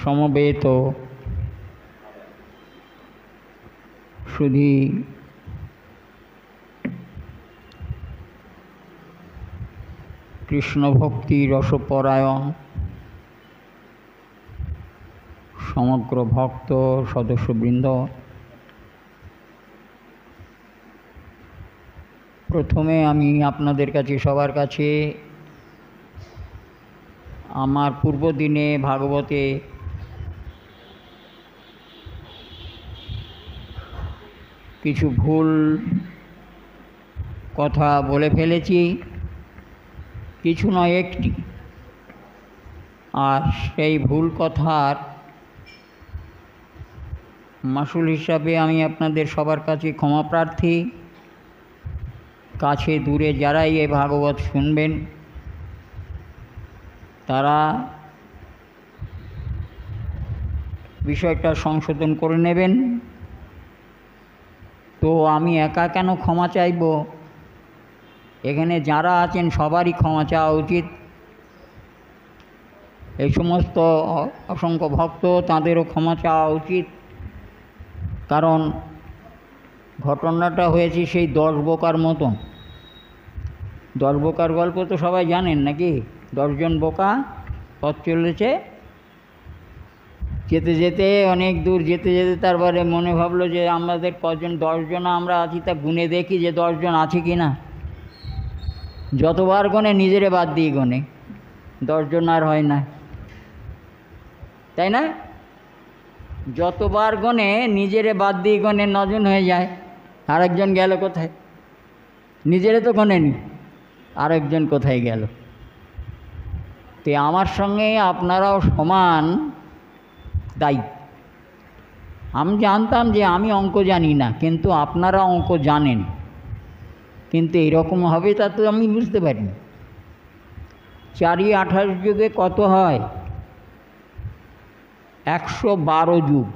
সমবেত শুধু কৃষ্ণ ভক্তি রসপরায়ণ সমগ্র ভক্ত সদস্যবৃন্দ, প্রথমে আমি আপনাদের কাছে সবার কাছে আমার পূর্বদিনে ভাগবতে কিছু ভুল কথা বলে ফেলেছি, কিছু নয় একটি, আর সেই ভুল কথার মাসুল হিসাবে আমি আপনাদের সবার কাছে ক্ষমা প্রার্থী। কাছে দূরে যারাই এ ভাগবত শুনবেন তারা বিষয়টা সংশোধন করে নেবেন। তো আমি একা কেন ক্ষমা চাইব, এখানে যারা আছেন সবারই ক্ষমা চাওয়া উচিত। এই সমস্ত অসংখ্য ভক্ত তাদেরও ক্ষমা চাওয়া উচিত, কারণ ঘটনাটা হয়েছে সেই 10 বোকার মতন। 10 বোকার গল্প তো সবাই জানেন নাকি? 10 জন বোকা পথ চলেছে, যেতে যেতে অনেক দূর যেতে যেতে তারপরে মনে ভাবলো যে আমাদের কজন 10 জন আমরা আছি তা গুনে দেখি যে 10 জন আছে কি না। যতবার গনে নিজেরে বাদ দিয়ে গনে 10 জন আর হয় না, তাই না? যতবার গনে নিজেরে বাদ দিয়ে গনে 9 জন হয়ে যায়। আরেকজন গেল কোথায়? নিজেরে তো গনেনি, আরেকজন কোথায় গেল? তো আমার সঙ্গে আপনারাও সমান দায়ী। আমি জানতাম যে আমি অঙ্ক জানি না, কিন্তু আপনারা অঙ্ক জানেন, কিন্তু এইরকম হবে তা তো আমি বুঝতে পারিনি। 4 × 28 যুগে কত হয়? 112 যুগ।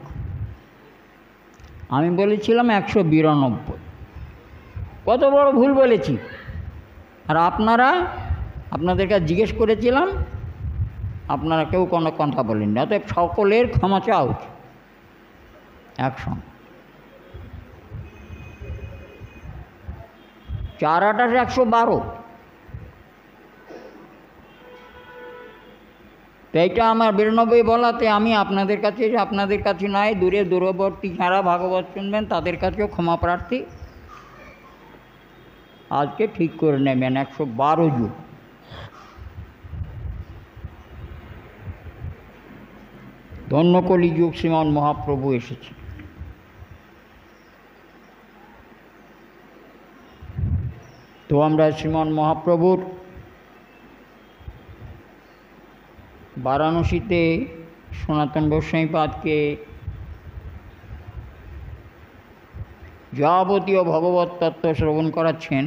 আমি বলেছিলাম 192। কত বড় ভুল বলেছি। আর আপনাদের কাছে জিজ্ঞেস করেছিলাম, আপনারা কেউ কোনো কথা বলেননি। অতএব সকলের ক্ষমা চাওয়া উচিত একসঙ্গে। 4 × 28 112। তো এইটা আমার 92 বলাতে আমি আপনাদের কাছে নয়, দূরবর্তী যারা ভাগবত শুনবেন তাদের কাছেও ক্ষমা প্রার্থী। আজকে ঠিক করে নেবেন 112 যুগ। ধন্য কলিযুগ শ্রীমন মহাপ্রভু এসেছে। তো আমরা শ্রীমন মহাপ্রভুর বারাণসীতে সনাতন গোস্বামীপাদকে যাবতীয় ভগবত তত্ত্ব শ্রবণ করাচ্ছেন।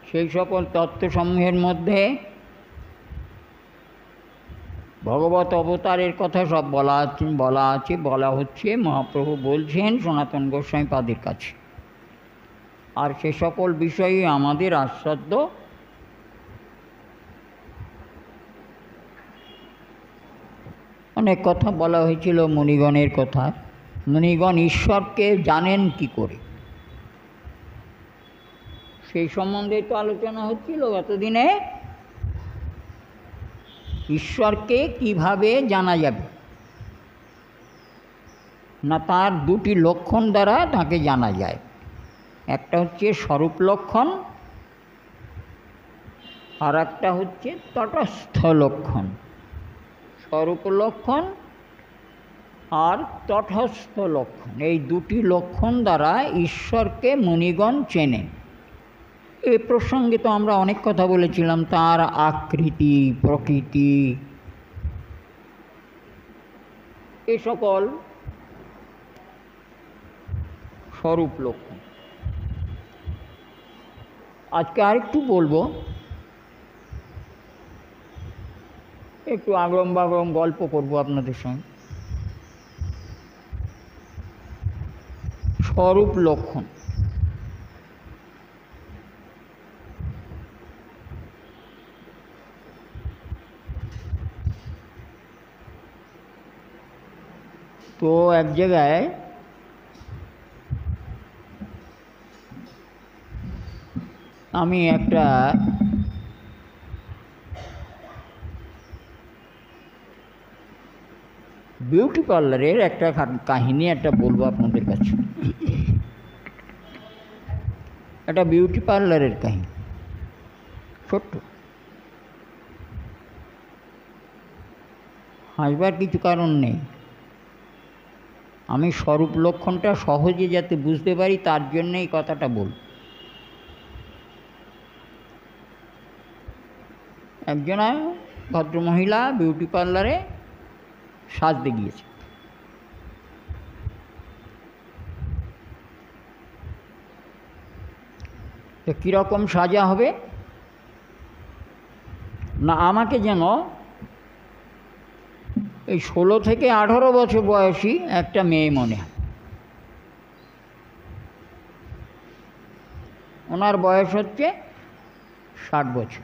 সেই সকল তত্ত্বসমূহের মধ্যে ভগবত অবতারের কথা সব বলা হচ্ছে। মহাপ্রভু বলছেন সনাতন গোস্বামীপাদের কাছে, আর সে সকল বিষয়ে আমাদের আস্বাদ্য। অনেক কথা বলা হয়েছিল মুনিগণের কথা। মুনিগণ ঈশ্বরকে জানেন কি করে, সেই সম্বন্ধে তো আলোচনা হচ্ছিল গতদিনে। ঈশ্বরকে কিভাবে জানা যাবে না, তার 2টি লক্ষণ দ্বারা তাকে জানা যায়। একটা হচ্ছে স্বরূপ লক্ষণ, আর একটা হচ্ছে তটস্থ লক্ষণ। স্বরূপ লক্ষণ আর তটস্থ লক্ষণ, এই 2টি লক্ষণ দ্বারা ঈশ্বরকে মুনিগণ চেনেন। এ প্রসঙ্গে তো আমরা অনেক কথা বলেছিলাম। তার আকৃতি, প্রকৃতি, এ সকল স্বরূপ লক্ষণ। আজকে আরেকটু বলবো, একটু আগরম বাগরম গল্প করব আপনাদের সঙ্গে। স্বরূপ লক্ষণ। তো এক জায়গায় আমি একটা বিউটি পার্লারের একটা কাহিনী একটা বলবো আপনাদের কাছে। একটা বিউটি পার্লারের কাহিনী, ছোট্ট, হাসবার কিছু কারণ নেই। আমি স্বরূপ লক্ষণটা সহজে যাতে বুঝতে পারি তার জন্য এই কথাটা বল। একজন ভদ্রমহিলা বিউটি পার্লারে সাজতে গিয়েছে। তো কীরকম সাজা হবে না, আমাকে যেন এই 16 থেকে 18 বছর বয়সী একটা মেয়ে মনে হয়। ওনার বয়স হচ্ছে 60 বছর।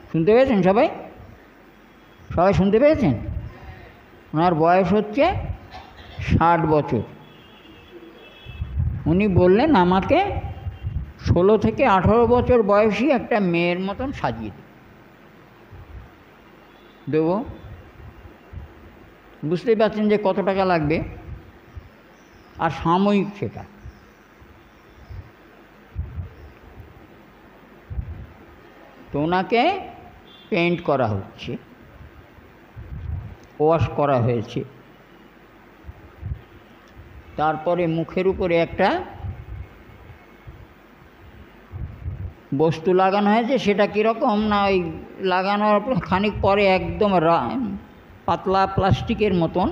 শুনতে পেয়েছেন সবাই? সবাই শুনতে পেয়েছেন? ওনার বয়স হচ্ছে 60 বছর। উনি বললেন আমাকে 16 থেকে 18 বছর বয়সী একটা মেয়ের মতন সাজিয়ে দেব। বুঝতেই পারছেন যে কত টাকা লাগবে, আর সাময়িক সেটা। তো ওনাকে পেইন্ট করা হচ্ছে, ওয়াশ করা হয়েছে, তারপরে মুখের উপরে একটা বস্তু লাগানো হয়েছে। সেটা কীরকম না, ওই লাগানোর খানিক পরে একদম পাতলা প্লাস্টিকের মতন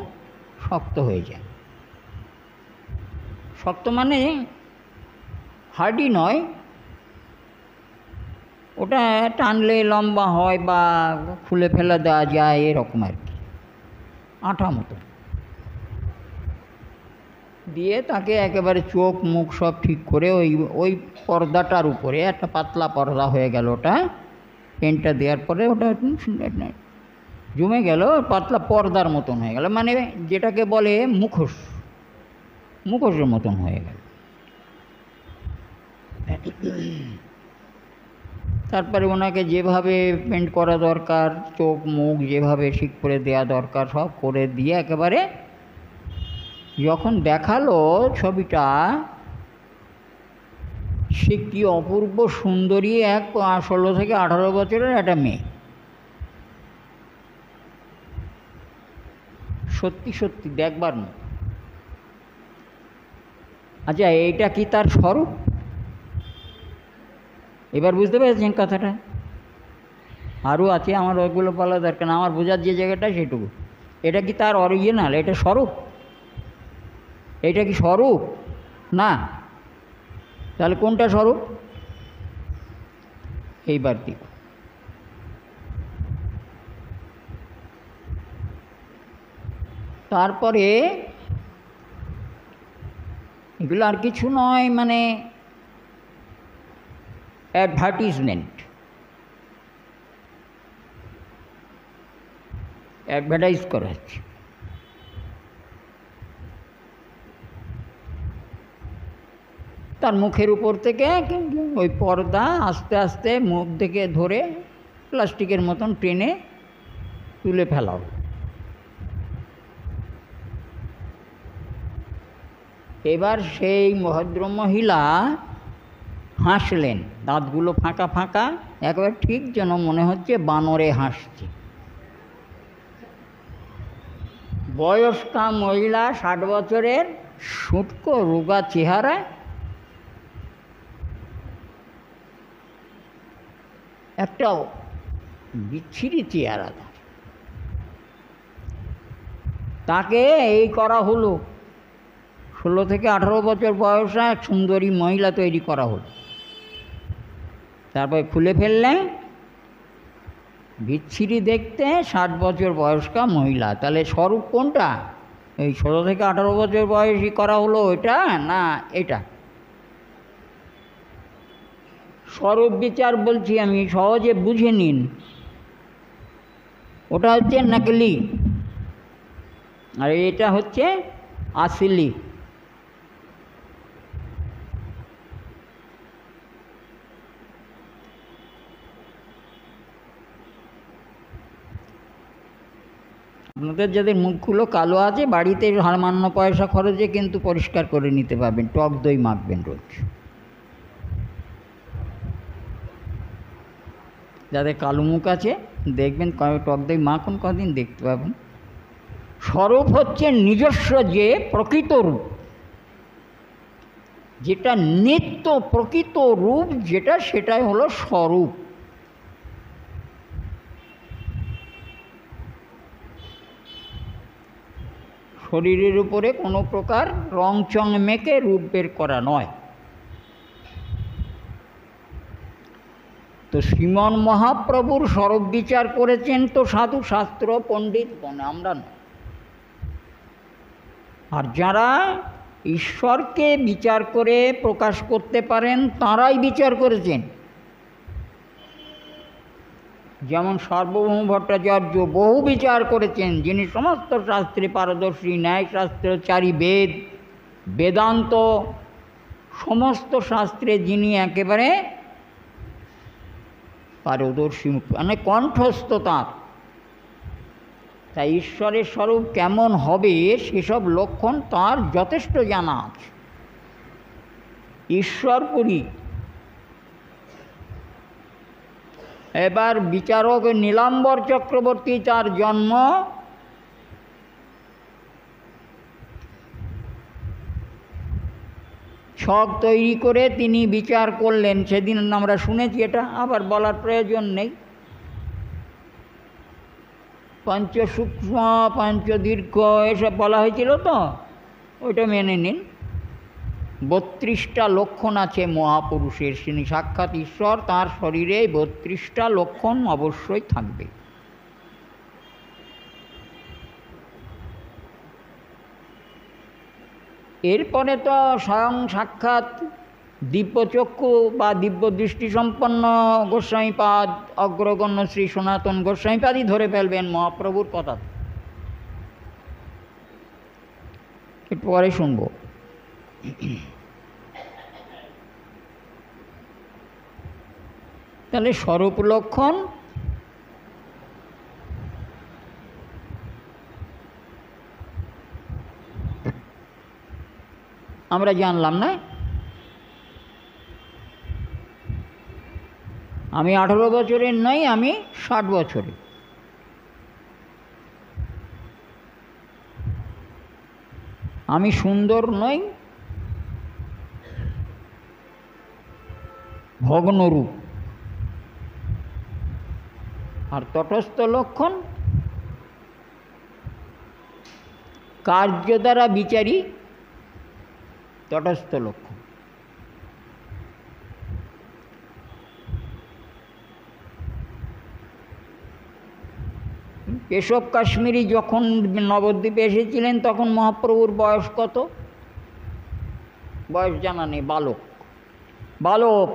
শক্ত হয়ে যায়। শক্ত মানে হার্ডি নয়, ওটা টানলে লম্বা হয় বা খুলে ফেলে দেওয়া যায়, এরকম আর কি, আঠা মতো দিয়ে তাকে একেবারে চোখ মুখ সব ঠিক করে ওই পর্দাটার উপরে একটা পাতলা পর্দা হয়ে গেল। ওটা পেন্টটা দেওয়ার পরে ওটা জমে গেল, পাতলা পর্দার মতন হয়ে গেল, মানে যেটাকে বলে মুখোশ, মুখোশের মতন হয়ে গেল। তারপরে ওনাকে যেভাবে পেন্ট করা দরকার, চোখ মুখ যেভাবে ঠিক করে দেওয়া দরকার সব করে দিয়ে একেবারে যখন দেখালো ছবিটা, সে কি অপূর্ব সুন্দরী এক 16 থেকে 18 বছরের একটা মেয়ে। সত্যি সত্যি দেখবার মতো। আচ্ছা, এইটা কি তার স্বরূপ? এবার বুঝতে পেরেছেন কথাটা? আরও আছে, আমার ওইগুলো বলা দরকার না, আমার বোঝার যে জায়গাটা সেটুকু। এটা কি তার অরিজিনাল? এটা স্বরূপ? এটা কি স্বরূপ? না। তাহলে কোনটা স্বরূপ? এইবার দেখো, তারপরে এগুলো আর কিছু নয়, মানে অ্যাডভার্টাইজ করা হচ্ছে। তার মুখের উপর থেকে ওই পর্দা আস্তে আস্তে মুখ থেকে ধরে প্লাস্টিকের মতন টেনে তুলে ফেলা হলো। এবার সেই ভদ্রমহিলা হাসলেন, দাঁতগুলো ফাঁকা ফাঁকা, একেবারে ঠিক যেন মনে হচ্ছে বানরে হাসছে। বয়স্কা মহিলা, 60 বছরের, শুটকো রোগা চেহারা, একটা বিচ্ছিরি চেহারা। তাকে এই করা হলো, 16 থেকে 18 বছর বয়সে এক সুন্দরী মহিলা তৈরি করা হলো। তারপরে খুলে ফেললেন, বিচ্ছিরি দেখতে 60 বছর বয়স্কা মহিলা। তাহলে স্বরূপ কোনটা? এই 16 থেকে 18 বছর বয়সী করা হলো ওইটা না এটা? স্বরূপ বিচার বলছি আমি, সহজে বুঝে নিন। ওটা হচ্ছে নকলি, আর এটা হচ্ছে আসলি। আপনাদের যাদের মুখগুলো কালো আছে বাড়িতে সামান্য পয়সা খরচে কিন্তু পরিষ্কার করে নিতে পারবেন। টক দই মাখবেন রোজ। যাদের কালো মুখ আছে দেখবেন টক দই মাখন, কদিন দেখতে পাবেন। স্বরূপ হচ্ছে নিজস্ব যে প্রকৃত রূপ, যেটা নিত্য প্রকৃত রূপ যেটা, সেটাই হলো স্বরূপ। শরীরের উপরে কোনো প্রকার রং চং মেখে রূপ বের করা নয়। তো শ্রীমন মহাপ্রভুর স্বরূপ বিচার করেছেন তো সাধু শাস্ত্র পণ্ডিত বনে, আমরা নয়। আর যারা ঈশ্বরকে বিচার করে প্রকাশ করতে পারেন তাঁরাই বিচার করেছেন। যেমন সার্বভৌম ভট্টাচার্য বহু বিচার করেছেন, যিনি সমস্ত শাস্ত্রে পারদর্শী, ন্যায়শাস্ত্র, চারি বেদ, বেদান্ত, সমস্ত শাস্ত্রে যিনি একেবারে পারদর্শী, মানে কণ্ঠস্থ তাঁর। তাই ঈশ্বরের স্বরূপ কেমন হবে সেসব লক্ষণ তাঁর যথেষ্ট জানা আছে। ঈশ্বরপুরী। এবার বিচারক নীলাম্বর চক্রবর্তী, তার জন্ম ছক তৈরি করে তিনি বিচার করলেন। সেদিন আমরা শুনেছি, এটা আবার বলার প্রয়োজন নেই। পঞ্চসূক্ষ্ম, পঞ্চদীর্ঘ এসব বলা হয়েছিল, তো ওইটা মেনে নিন। 32টা লক্ষণ আছে মহাপুরুষের। তিনি সাক্ষাৎ ঈশ্বর, তাঁর শরীরে 32টা লক্ষণ অবশ্যই থাকবে। এরপরে তো স্বয়ং সাক্ষাৎ দিব্যচক্ষু বা দিব্য দৃষ্টি সম্পন্ন গোস্বামীপাদ, অগ্রগণ্য শ্রী সনাতন গোস্বামীপাদই ধরে ফেলবেন মহাপ্রভুর কথা। একটু পরে শুনব। তাহলে স্বরূপ লক্ষণ আমরা জানলাম না। আমি 18 বছরের নই, আমি 60 বছরের। আমি সুন্দর নই, ভগ্নরূপ। আর তটস্থ লক্ষণ কার্য দ্বারা বিচারী, তটস্থ লক্ষণ। কেশব কাশ্মীরি যখন নবদ্বীপে এসেছিলেন তখন মহাপ্রভুর বয়স কত? বয়স জানা নেই, বালক। বালক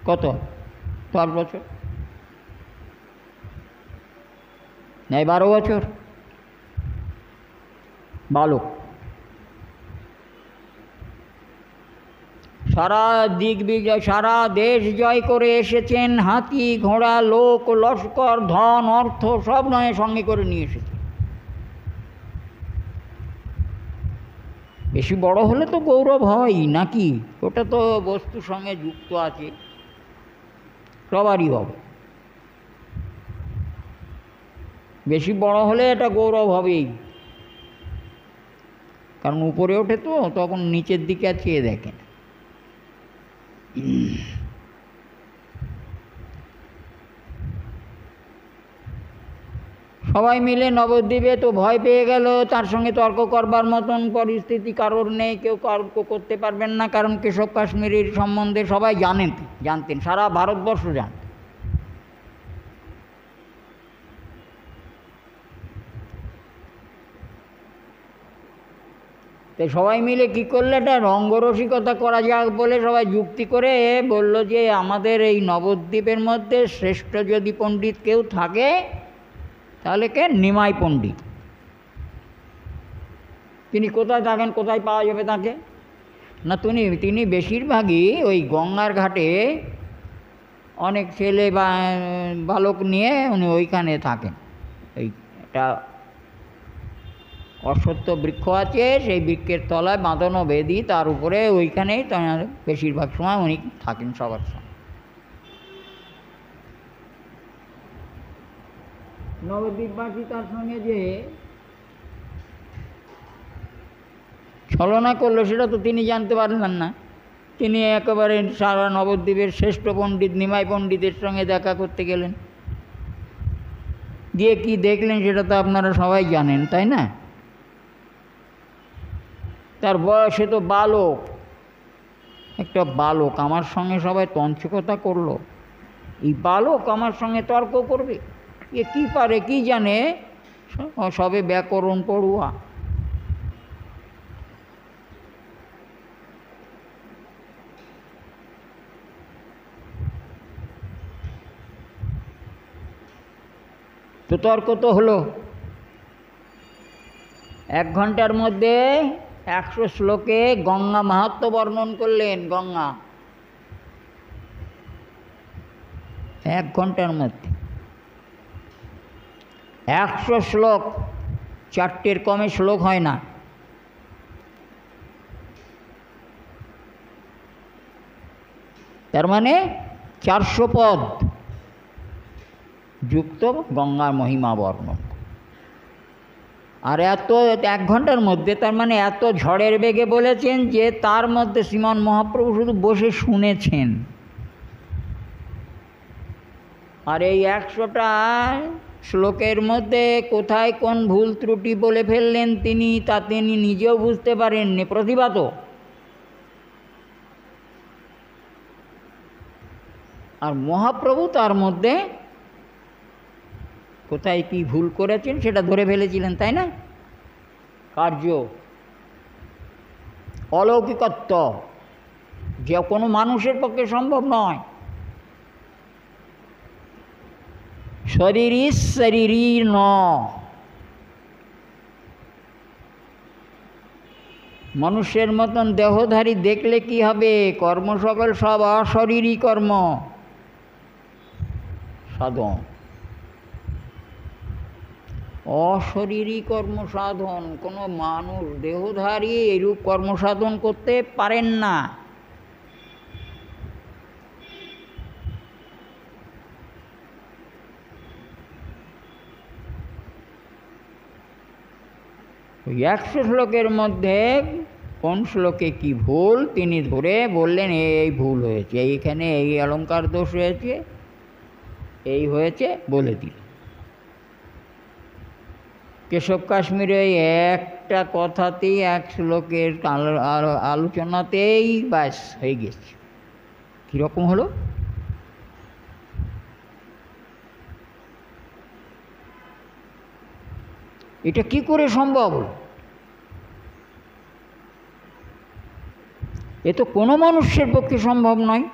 কত? 10 বছর, নাই 12 বছর, বালক। সারা দিক বিজয়, সারা দেশ জয় করে এসেছেন। হাতি, ঘোড়া, লোক, লস্কর, ধন, অর্থ সব নয় সঙ্গে করে নিয়ে এসেছেন। বেশি বড় হলে তো গৌরব হয় নাকি? ওটা তো বস্তুর সঙ্গে যুক্ত আছে, সবারই হবে। বেশি বড় হলে এটা গৌরব হবেই, কারণ উপরে ওঠে তো তখন নিচের দিকে আর চেয়ে দেখে না। সবাই মিলে নবদ্বীপে তো ভয় পেয়ে গেল। তার সঙ্গে তর্ক করবার মতন পরিস্থিতি কারোর নেই, কেউ তর্ক করতে পারবেন না, কারণ কেশব কাশ্মীরির সম্বন্ধে সবাই জানতেন, সারা ভারতবর্ষ জানত। তাই সবাই মিলে কী করলে, একটা রঙ্গরসিকতা করা যাক বলে সবাই যুক্তি করে বলল যে আমাদের এই নবদ্বীপের মধ্যে শ্রেষ্ঠ যদি পণ্ডিত কেউ থাকে তাহলে কে? নিমাই পণ্ডিত। তিনি কোথায় থাকেন, কোথায় পাওয়া যাবে তাকে? না তিনি বেশিরভাগই ওই গঙ্গার ঘাটে অনেক ছেলে বা বালক নিয়ে উনি ওইখানে থাকেন। ওই একটা অশ্বত্থ বৃক্ষ আছে, সেই বৃক্ষের তলায় বাঁধানো বেদি, তার উপরে ওইখানেই বেশিরভাগ সময় উনি থাকেন সবার সঙ্গে। নবদ্বীপবাসী তার সঙ্গে যে ছলনা করলো সেটা তো তিনি জানতে পারলেন না। তিনি একেবারে সারা নবদ্বীপের শ্রেষ্ঠ পণ্ডিত নিমাই পণ্ডিতের সঙ্গে দেখা করতে গেলেন। গিয়ে কি দেখলেন সেটা তো আপনারা সবাই জানেন, তাই না? তার বয়সে তো বালক, একটা বালক আমার সঙ্গে সবাই তঞ্চকতা করলো। এই বালক আমার সঙ্গে তর্ক করবে? এ কি পারে, কি জানে? সবে ব্যাকরণ পড়ুয়া। তো তর্ক তো হলো। 1 ঘন্টার মধ্যে 100 শ্লোকে গঙ্গা মাহাত্ম্য বর্ণন করলেন। গঙ্গা 1 ঘন্টার মধ্যে 100 শ্লোক, 4টের কমে শ্লোক হয় না। তার মানে 400 পদ যুক্ত গঙ্গার মহিমা বর্ণন। আর এত 1 ঘন্টার মধ্যে, তার মানে এত ঝড়ের বেগে বলেছেন যে তার মধ্যে শ্রীমান মহাপ্রভু শুধু বসে শুনেছেন। আর এই 100টা শ্লোকের মধ্যে কোথায় কোন ভুল ত্রুটি বলে ফেললেন তিনি নিজেও বুঝতে পারেননি, প্রতিভাত। আর মহাপ্রভু তার মধ্যে কোথায় কি ভুল করেছেন সেটা ধরে ফেলেছিলেন, তাই না? কার্য, অলৌকিকত্ব, যে কোনো মানুষের পক্ষে সম্ভব নয়। শরীরী ন, মানুষের মতন দেহধারী দেখলে কি হবে? কর্ম সকল সব অশরীরী কর্ম সাধন, অশরীরী কর্মসাধন। কোনো মানুষ দেহধারী এরূপ কর্মসাধন করতে পারেন না। ওই 100 শ্লোকের মধ্যে কোন শ্লোকে কি ভুল তিনি ধরে বললেন, এই ভুল হয়েছে, এইখানে এই অলঙ্কার দোষ হয়েছে, এই হয়েছে বলে দিল। কেশব কাশ্মীরে একটা কথাতেই, 1 শ্লোকের আলোচনাতেই ব্যাস হয়ে গেছে। কীরকম হলো? এটা কি করে সম্ভব? এ তো কোনো মানুষের পক্ষে সম্ভব নয়।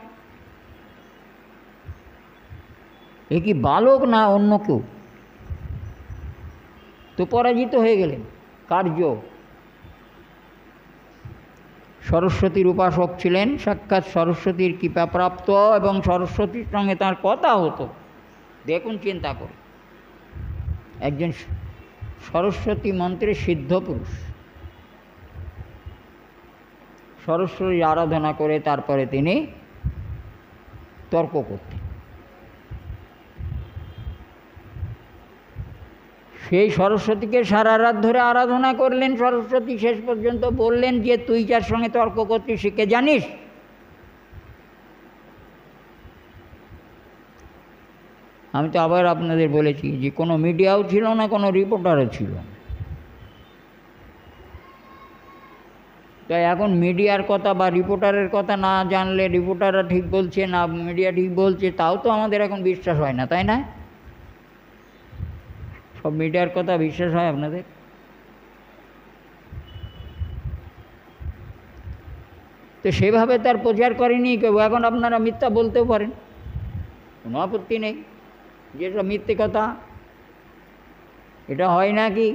এ কি বালক না অন্য কেউ? তো পরাজিত হয়ে গেলেন। কার্য, সরস্বতীর উপাসক ছিলেন, সাক্ষাৎ সরস্বতীর কৃপাপ্রাপ্ত, এবং সরস্বতীর সঙ্গে তার কথা হতো। দেখুন, চিন্তা করে, একজন সরস্বতী মন্ত্রের সিদ্ধ পুরুষ সরস্বতীর আরাধনা করে তারপরে তিনি তর্ক করতেন। সেই সরস্বতীকে সারা রাত ধরে আরাধনা করলেন। সরস্বতী শেষ পর্যন্ত বললেন যে, তুই যার সঙ্গে তর্ক করছিস সে কে জানিস? আমি তো আবার আপনাদের বলেছি যে কোনো মিডিয়াও ছিল না, কোনো রিপোর্টারও ছিল না। তাই এখন মিডিয়ার কথা বা রিপোর্টারের কথা না জানলে, রিপোর্টাররা ঠিক বলছে না মিডিয়া ঠিক বলছে, তাও তো আমাদের এখন বিশ্বাস হয় না, তাই না? সব মিডিয়ার কথা বিশ্বাস হয় আপনাদের? তো সেভাবে তার প্রচার করেনি কেউ। এখন আপনারা মিথ্যা বলতেও পারেন, কোনো আপত্তি নেই, যেটা মিথ্যে কথা এটা হয় নাকি?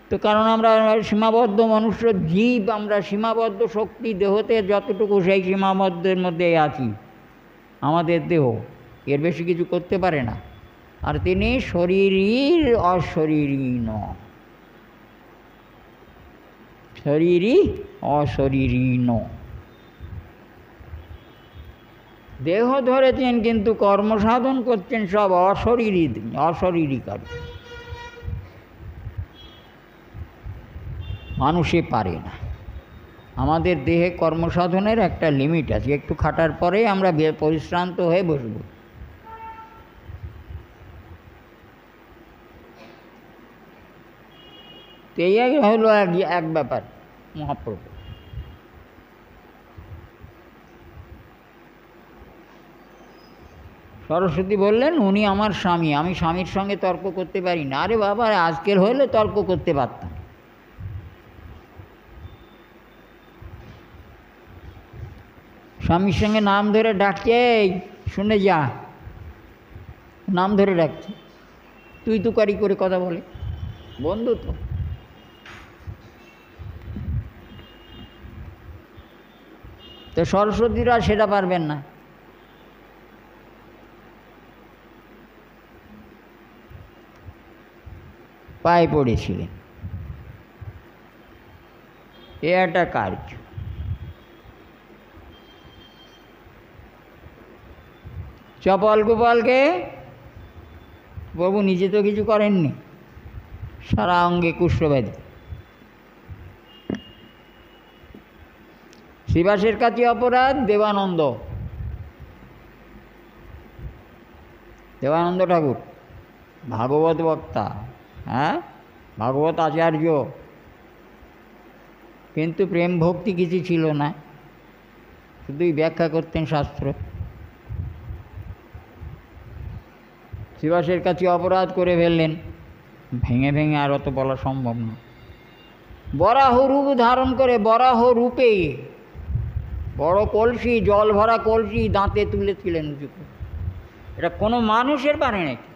তো কারণ আমরা সীমাবদ্ধ মনুষ্য জীব, আমরা সীমাবদ্ধ শক্তি দেহতে যতটুকু সেই সীমাবদ্ধের মধ্যে আছি। আমাদের দেহ এর বেশি কিছু করতে পারে না। আর তিনি শরীরীর অশরীরী ন, শরীরী অশরীরী ন। দেহ ধরেছেন কিন্তু কর্মসাধন করছেন সব অশরীরী কাজ। মানুষে পারে না। আমাদের দেহে কর্মসাধনের একটা লিমিট আছে, একটু খাটার পরে আমরা পরিশ্রান্ত হয়ে বসব। তো এই হলো এক ব্যাপার। মহাপ্রভু সরস্বতী বললেন উনি আমার স্বামী, আমি স্বামীর সঙ্গে তর্ক করতে পারি না। আরে বাবা, আজকের হলে তর্ক করতে পারতাম। স্বামীর সঙ্গে নাম ধরে ডাকছে, শুনে যা, নাম ধরে ডাকছে, তুই তুকারি করে কথা বলে, বন্ধু তো। তো সরস্বতীরা সেটা পারবেন না। পায়ে পড়েছিলেন। এ একটা কার্য। চপল গোপালকে প্রভু নিজে তো কিছু করেননি, সারা অঙ্গে কুষ্ঠব্যাধি। শ্রীবাসের কাছে অপরাধ দেবানন্দ, দেবানন্দ ঠাকুর ভাগবত বক্তা, হ্যাঁ, ভাগবত আচার্য, কিন্তু প্রেম ভক্তি কিছু ছিল না, শুধুই ব্যাখ্যা করতেন শাস্ত্র। শ্রীবাসের কাছে অপরাধ করে ফেললেন, ভেঙে ভেঙে আর অত বলা সম্ভব না। বরাহ রূপ ধারণ করে, বরাহ রূপে বড় কলসি, জল ভরা কলসি দাঁতে তুলেছিলেন উঁচু করে। এটা কোনো মানুষের পারে নাকি?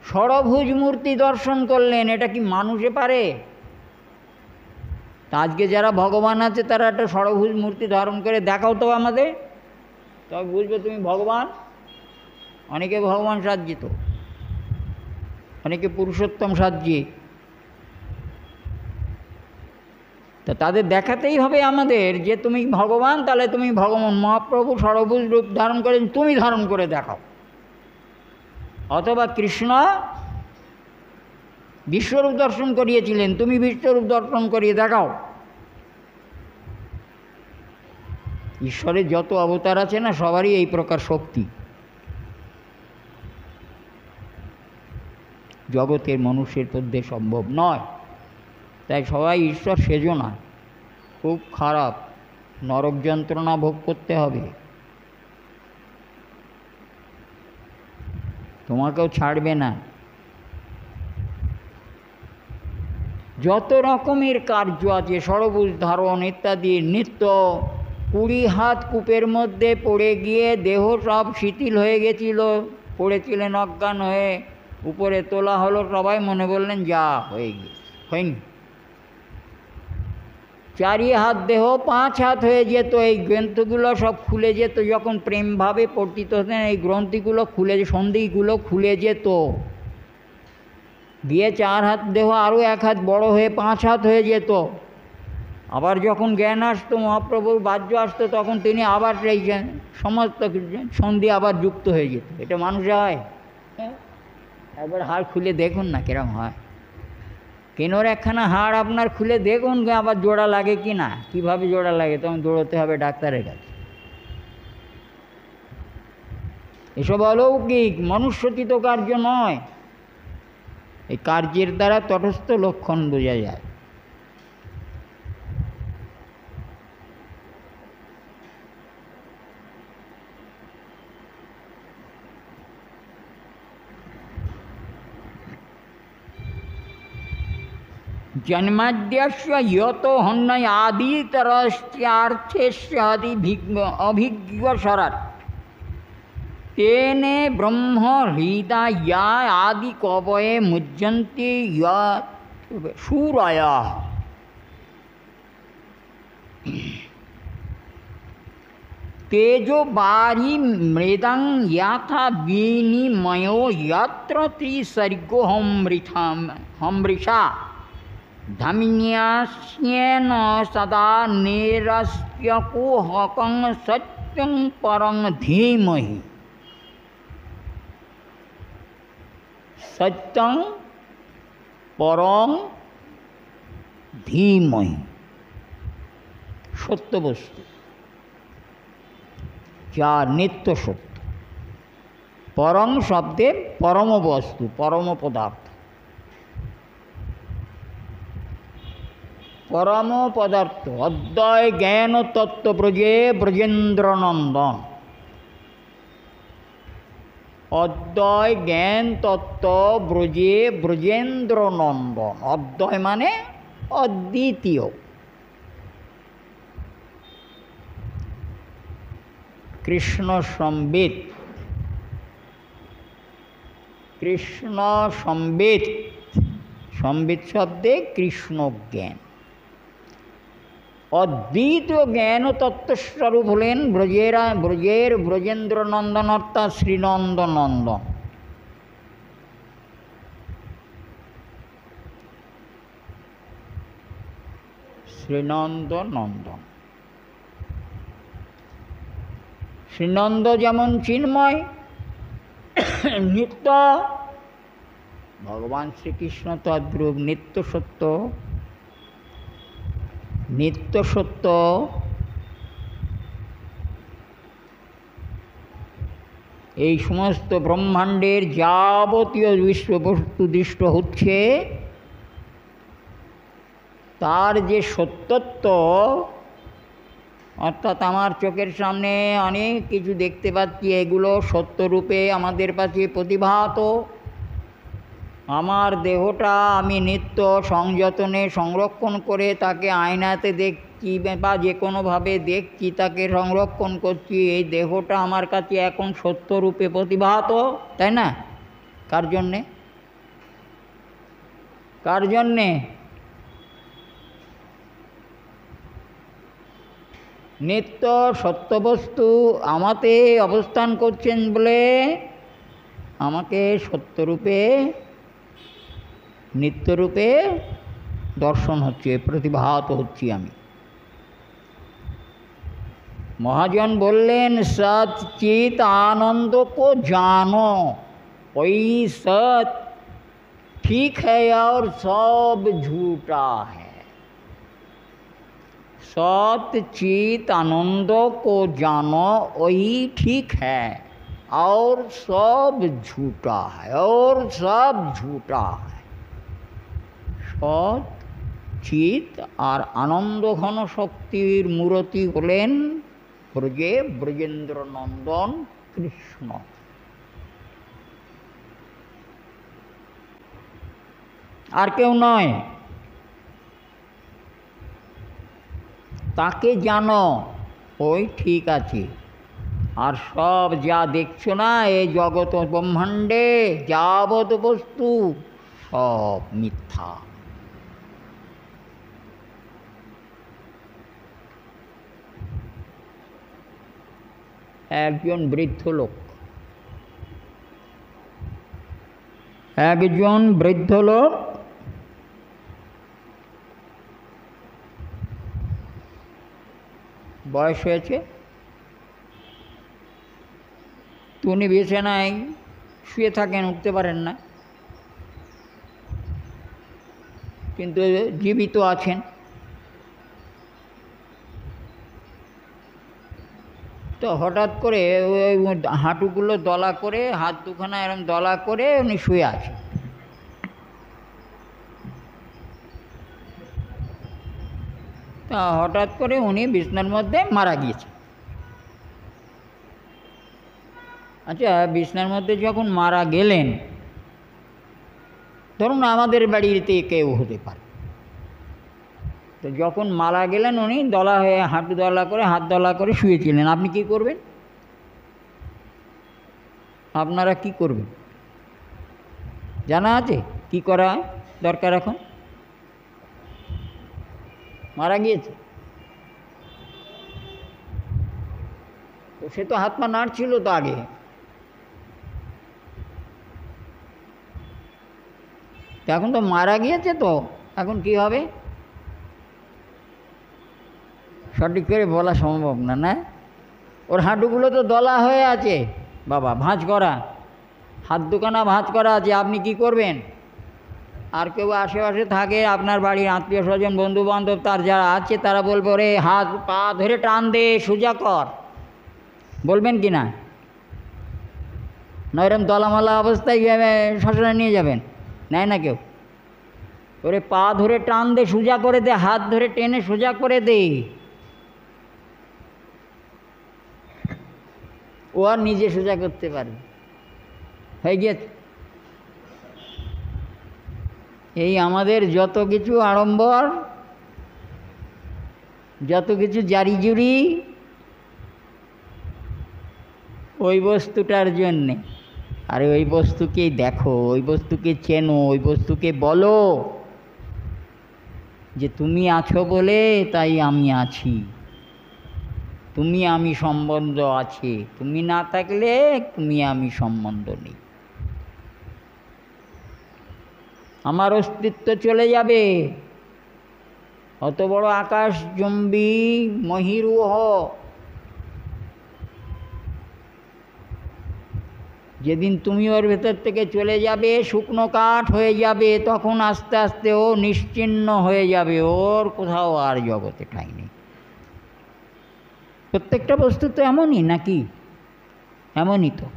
ষড়ভুজ মূর্তি দর্শন করলেন, এটা কি মানুষে পারে? তা আজকে যারা ভগবান আছে তারা একটা ষড়ভুজ মূর্তি ধারণ করে দেখাও তো আমাদের, তবে বুঝবে তুমি ভগবান। অনেকে ভগবান সাজ্জিত, অনেকে পুরুষোত্তম সাজ্জি। তা তাদের দেখাতেই হবে আমাদের যে তুমি ভগবান, তাহলে তুমি ভগবান। মহাপ্রভু ষড়ভুজ রূপ ধারণ করেন, তুমি ধারণ করে দেখাও। অথবা কৃষ্ণ বিশ্বরূপ দর্শন করিয়েছিলেন, তুমি বিশ্বরূপ দর্শন করিয়ে দেখাও। ঈশ্বরের যত অবতার আছে না, সবারই এই প্রকার শক্তি। জগতের মানুষের মধ্যে সম্ভব নয়, তাই সবাই ঈশ্বর সেজো না, খুব খারাপ, নরক যন্ত্রণা ভোগ করতে হবে, তোমাকেও ছাড়বে না। যত রকমের কার্য আছে, ষড়ভুজ ধারণ ইত্যাদি নিত্য। 20 হাত কূপের মধ্যে পড়ে গিয়ে দেহ সব শিথিল হয়ে গেছিল, পড়েছিলেন অজ্ঞান হয়ে, উপরে তোলা হলো, সবাই মনে বললেন যা হয়ে গিয়ে, হয়নি। 4 হাত দেহ 5 হাত হয়ে যেত, এই গ্রন্থগুলো সব খুলে যেত। যখন প্রেমভাবে পঠিত হতেন এই গ্রন্থিগুলো খুলে, সন্ধিগুলো খুলে যেত, গিয়ে 4 হাত দেহ আরও 1 হাত বড় হয়ে 5 হাত হয়ে যেত। আবার যখন জ্ঞান আসতো, মহাপ্রভুর বাহ্য আসতো, তখন তিনি আবার এই সমস্ত সন্ধি আবার যুক্ত হয়ে যেত। এটা মানুষে হয়? একবার হাড় খুলে দেখুন না কিরম হয়। কেনোর একখানা হাড় আপনার খুলে দেখুন আবার জোড়া লাগে কি না, কীভাবে জোড়া লাগে, তখন দৌড়তে হবে ডাক্তারের কাছে। এসব অলৌকিক, মনুষ্যতীত কার্য নয়। এই কার্যের দ্বারা তটস্থ লক্ষণ বোঝা যায়। জন্মাদ্যস্য ইয়ত হন্যয় আদিতরস্যার্থস্য অভিজ্ঞ সরাট। तेने ब्रह्म हृदया आदि कवये मुज्जन्ति शूराया। तेजो बारी मृदं याथा विनिमयो यत्र त्रिसर्गो हमृषा धमिन्यास्येन सदा निरस्यकुहकं सत्यं परं धीमहि। सत्यं परं धीमहि। सत्य वस्तु যা নিত্য সত্য। পরম শব্দে পরম বস্তু, পরম পদার্থ। পরম পদার্থ অদ্বয় জ্ঞান তত্ত্ব ব্রজে ব্রজেন্দ্রনন্দন। অদ্বয় জ্ঞান তত্ত্ব ব্রজে ব্রজেন্দ্রনন্দন। অদ্বয় মানে অদ্বিতীয়। কৃষ্ণ সম্বিত। কৃষ্ণ সম্বিত, সম্বিত শব্দে কৃষ্ণ জ্ঞান। অদ্বিতীয় জ্ঞান তত্ত্বস্বরূপ হলেন ব্রজের ব্রজেন্দ্র নন্দন অর্থাৎ শ্রীনন্দ নন্দন। শ্রীনন্দ নন্দন। শ্রীনন্দ যেমন চিন্ময় নিত্য, ভগবান শ্রীকৃষ্ণ তদ্রূপ নিত্য সত্য। নিত্য সত্য এই সমস্ত ব্রহ্মাণ্ডের যাবতীয় বিশ্ববস্তু দৃষ্ট হচ্ছে, তার যে সত্যত্ব, অর্থাৎ আমার চোখের সামনে অনেক কিছু দেখতে পাচ্ছি, এগুলো সত্যরূপে আমাদের কাছে প্রতিভাত। আমার দেহটা আমি নিত্য সংযতনে সংরক্ষণ করে তাকে আয়নাতে দেখছি বা যে কোনোভাবে দেখছি, তাকে সংরক্ষণ করছি। এই দেহটা আমার কাছে এখন সত্যরূপে প্রতিভাত, তাই না? কার জন্যে? কার জন্যে? নিত্য সত্যবস্তু আমাতে অবস্থান করছেন বলে আমাকে সত্যরূপে নিত্যরূপে দর্শন হচ্ছে, প্রতিভাত হচ্ছি আমি। মহাজন বললেন সৎ চিত आनंद को जानो, कोई सत ठीक है और सब झूठा है। सत चित आनंद को जानो वही ठीक है और सब झूठा है, और सब झूठा है। सत चित और आनंद घन शक्तिर मूर्ति हलेन ब्रजे ब्रजेंद्र नंदन कृष्ण। আর কেউ নয়। তাকে জানো, ওই ঠিক আছে। আর সব যা দেখছো না এই জগৎ ব্রহ্মাণ্ডে যাবৎ বস্তু সব মিথ্যা। একজন বৃদ্ধ লোক, একজন বৃদ্ধ লোক বয়স হয়েছে, উনি বিছানায় শুয়ে থাকেন, উঠতে পারেন না, কিন্তু জীবিত আছেন। তো হঠাৎ করে ওই হাঁটুগুলো দলা করে, হাত দুখানা এরকম দলা করে উনি শুয়ে আছেন। তা হঠাৎ করে উনি বিছনার মধ্যে মারা গিয়েছেন। আচ্ছা, বিছনার মধ্যে যখন মারা গেলেন, ধরুন আমাদের বাড়িতে কেউ হতে পারে, তো যখন মারা গেলেন উনি দলা হয়ে হাঁটু দলা করে হাত দলা করে শুয়েছিলেন, আপনি কি করবেন? আপনারা কি করবেন? জানা আছে কি করা দরকার? এখন মারা গিয়েছে তো সে তো হাত পা নাড়ছিল তো আগে, এখন তো মারা গিয়েছে, তো এখন কি হবে সঠিক করে বলা সম্ভব না। না, ওর হাঁটুগুলো তো দলা হয়ে আছে বাবা, ভাঁজ করা, হাত দুখানা ভাঁজ করা আছে। আপনি কি করবেন? আর কেউ আশেপাশে থাকে আপনার বাড়ির আত্মীয় স্বজন বন্ধু বান্ধব, তার যারা আছে তারা বলবে ওরে হাত পা ধরে টান দে, সোজা কর, বলবেন কি না? নয়রম দলামালা অবস্থায় শ্মশানে নিয়ে যাবেন? নেয় না কেউ। ওরে পা ধরে টান দে, সোজা করে দে, হাত ধরে টেনে সোজা করে দে। ও আর নিজে সোজা করতে পারবে? হয়ে গিয়েছে। এই আমাদের যত কিছু আড়ম্বর, যত কিছু জারি জুরি, ওই বস্তুটার জন্যে। আরে ওই বস্তুকে দেখো, ওই বস্তুকে চেনো, ওই বস্তুকে বলো যে তুমি আছো বলে তাই আমি আছি, তুমি আমি সম্বন্ধ আছে, তুমি না থাকলে তুমি আমি সম্বন্ধ নেই, আমার অস্তিত্ব চলে যাবে। অত বড় আকাশচুম্বী মহীরুহ যেদিন তুমি ওর ভেতর থেকে চলে যাবে, শুকনো কাঠ হয়ে যাবে, তখন আস্তে আস্তে ও নিশ্চিহ্ন হয়ে যাবে, ওর কোথাও আর জগতে ঠাঁই নেই। প্রত্যেকটা বস্তু তো এমনই নাকি? এমনই তো।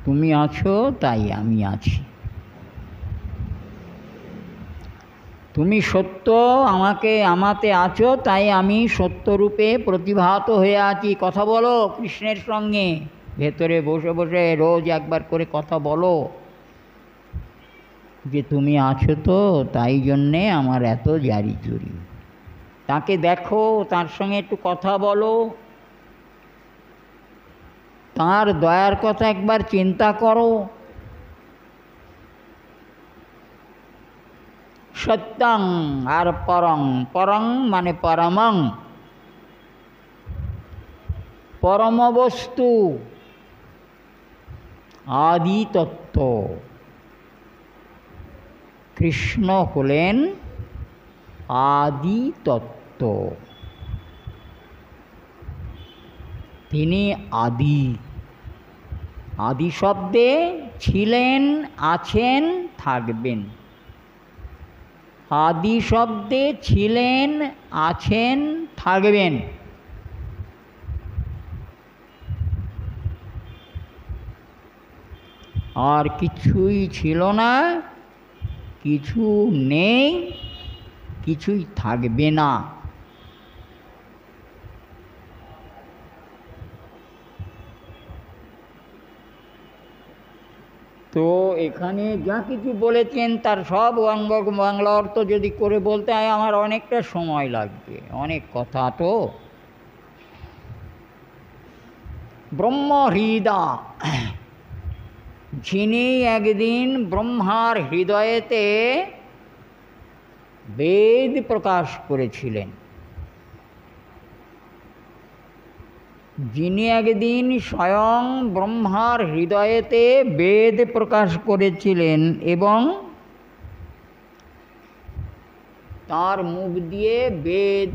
তুমি আছো তাই আমি আছি, তুমি সত্য, আমাতে আছো তাই আমি সত্যরূপে প্রতিভাত হয়ে আছি। কথা বলো কৃষ্ণের সঙ্গে, ভেতরে বসে বসে রোজ একবার করে কথা বলো যে তুমি আছো তো, তাই জন্যে আমার এত জারি জুরি। তাকে দেখো, তার সঙ্গে একটু কথা বলো, তার দয়ার কথা একবার চিন্তা করো। সত্যং আর পরং, পরং মানে পরমং, পরম বস্তু, আদি তত্ত্ব। কৃষ্ণ হলেন আদি তত্ত্ব, তিনি আদি। আদি শব্দে ছিলেন, আছেন, থাকবেন। আদি শব্দে ছিলেন, আছেন, থাকবেন। আর কিছুই ছিল না, কিছু নেই, কিছুই থাকবে না। তো এখানে যা কিছু বলেছেন তার সব বাংলা অর্থ যদি করে বলতে হয় আমার অনেকটা সময় লাগবে, অনেক কথা তো। ব্রহ্মহৃদা, যিনি একদিন ব্রহ্মার হৃদয়েতে বেদ প্রকাশ করেছিলেন, যিনি একদিন স্বয়ং ব্রহ্মার হৃদয়েতে বেদ প্রকাশ করেছিলেন এবং তার মুখ দিয়ে বেদ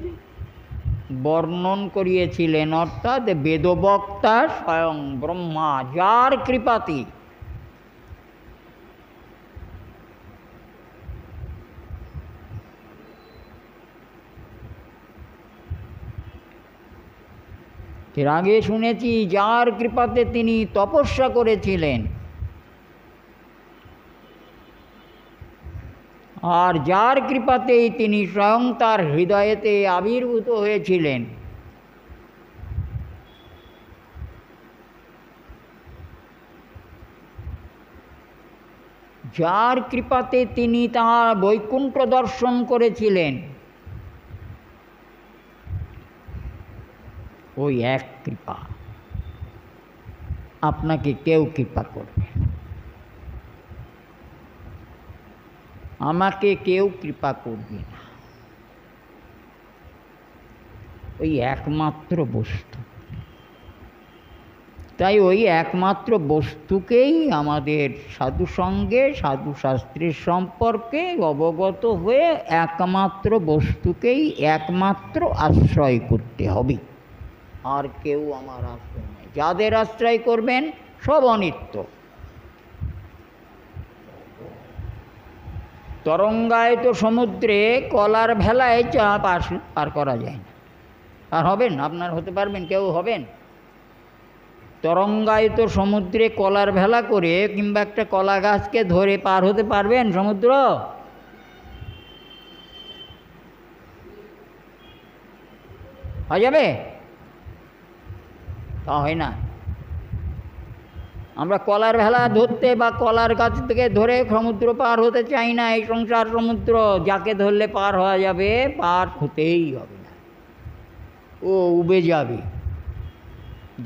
বর্ণন করিয়েছিলেন, অর্থাৎ বেদবক্তা স্বয়ং ব্রহ্মা, যার কৃপাতে এর আগে শুনেছি যার কৃপাতে তিনি তপস্যা করেছিলেন, আর যার কৃপাতেই তিনি স্বয়ং তার হৃদয়েতে আবির্ভূত হয়েছিলেন। যার কৃপাতে তিনি তাঁর বৈকুণ্ঠ দর্শন করেছিলেন, ওই এক কৃপা। আপনাকে কেউ কৃপা করবে না, আমাকে কেউ কৃপা করবে না। ওই একমাত্র বস্তু। তাই ওই একমাত্র বস্তুকেই আমাদের সাধুসঙ্গে সাধুশাস্ত্রের সম্পর্কে অবগত হয়ে একমাত্র বস্তুকেই একমাত্র আশ্রয় করতে হবে। আর কেউ আমার আশ্রয় নেই। যাদের আশ্রয় করবেন সব অনিত্য। তরঙ্গায়িত সমুদ্রে কলার ভেলায় চাপ পার করা যায় না। আর হবেন? আপনার হতে পারবেন? কেউ হবেন? তরঙ্গায়িত সমুদ্রে কলার ভেলা করে কিংবা একটা কলা গাছকে ধরে পার হতে পারবেন সমুদ্র? হয়ে যাবে? তা হয় না। আমরা কলার ভেলা ধরতে বা কলার গাছ থেকে ধরে সমুদ্র পার হতে চাই না। এই সংসার সমুদ্র যাকে ধরলে পার হওয়া যাবে, পার হতেই হবে না, ও উবে যাবে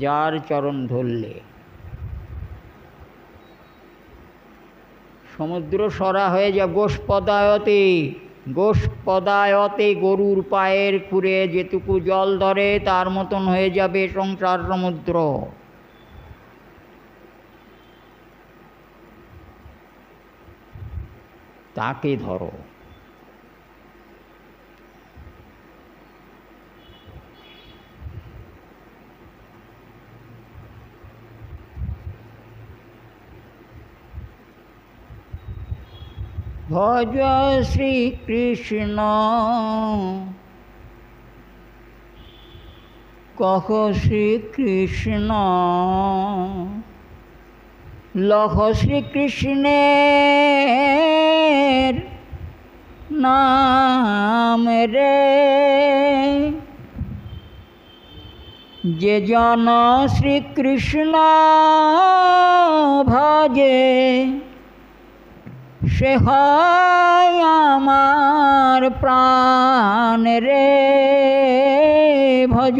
যার চরণ ধরলে। সমুদ্র সরা হয়ে যা গোষ্পদায়তে, গোষ্পদায়তে গরুর পায়ের খুঁড়ে যেটুকু জল ধরে তার মতন হয়ে যাবে সংসার সমুদ্র। তাকে ধরো। ভজ শ্রীকৃষ্ণ কহ শ্রীকৃষ্ণ, লহ শ্রীকৃষ্ণের নাম রে। যে জন শ্রীকৃষ্ণ ভজে সে হয় আমার প্রাণ রে। ভজ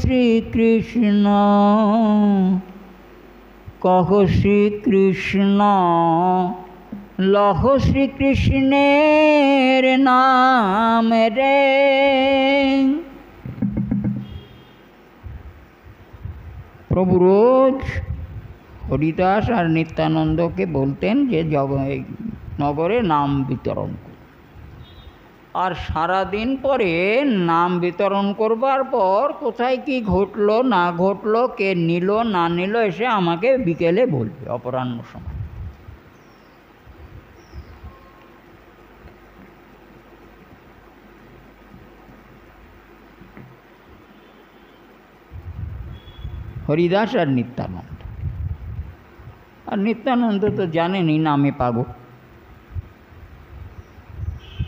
শ্রীকৃষ্ণ কহ শ্রীকৃষ্ণ, লহ শ্রীকৃষ্ণের নাম রে। প্রভু রোজ হরিদাস আর নিত্যানন্দকে বলতেন যে নগরে নাম বিতরণ করুন। আর সারাদিন পরে নাম বিতরণ করবার পর কোথায় কি ঘটলো না ঘটলো, কে নিল না নিল, এসে আমাকে বিকেলে বলবে, অপরাহ্ন সময়। হরিদাস আর নিত্যানন্দ। আর নিত্যানন্দ তো জানেনই নামে পাগল।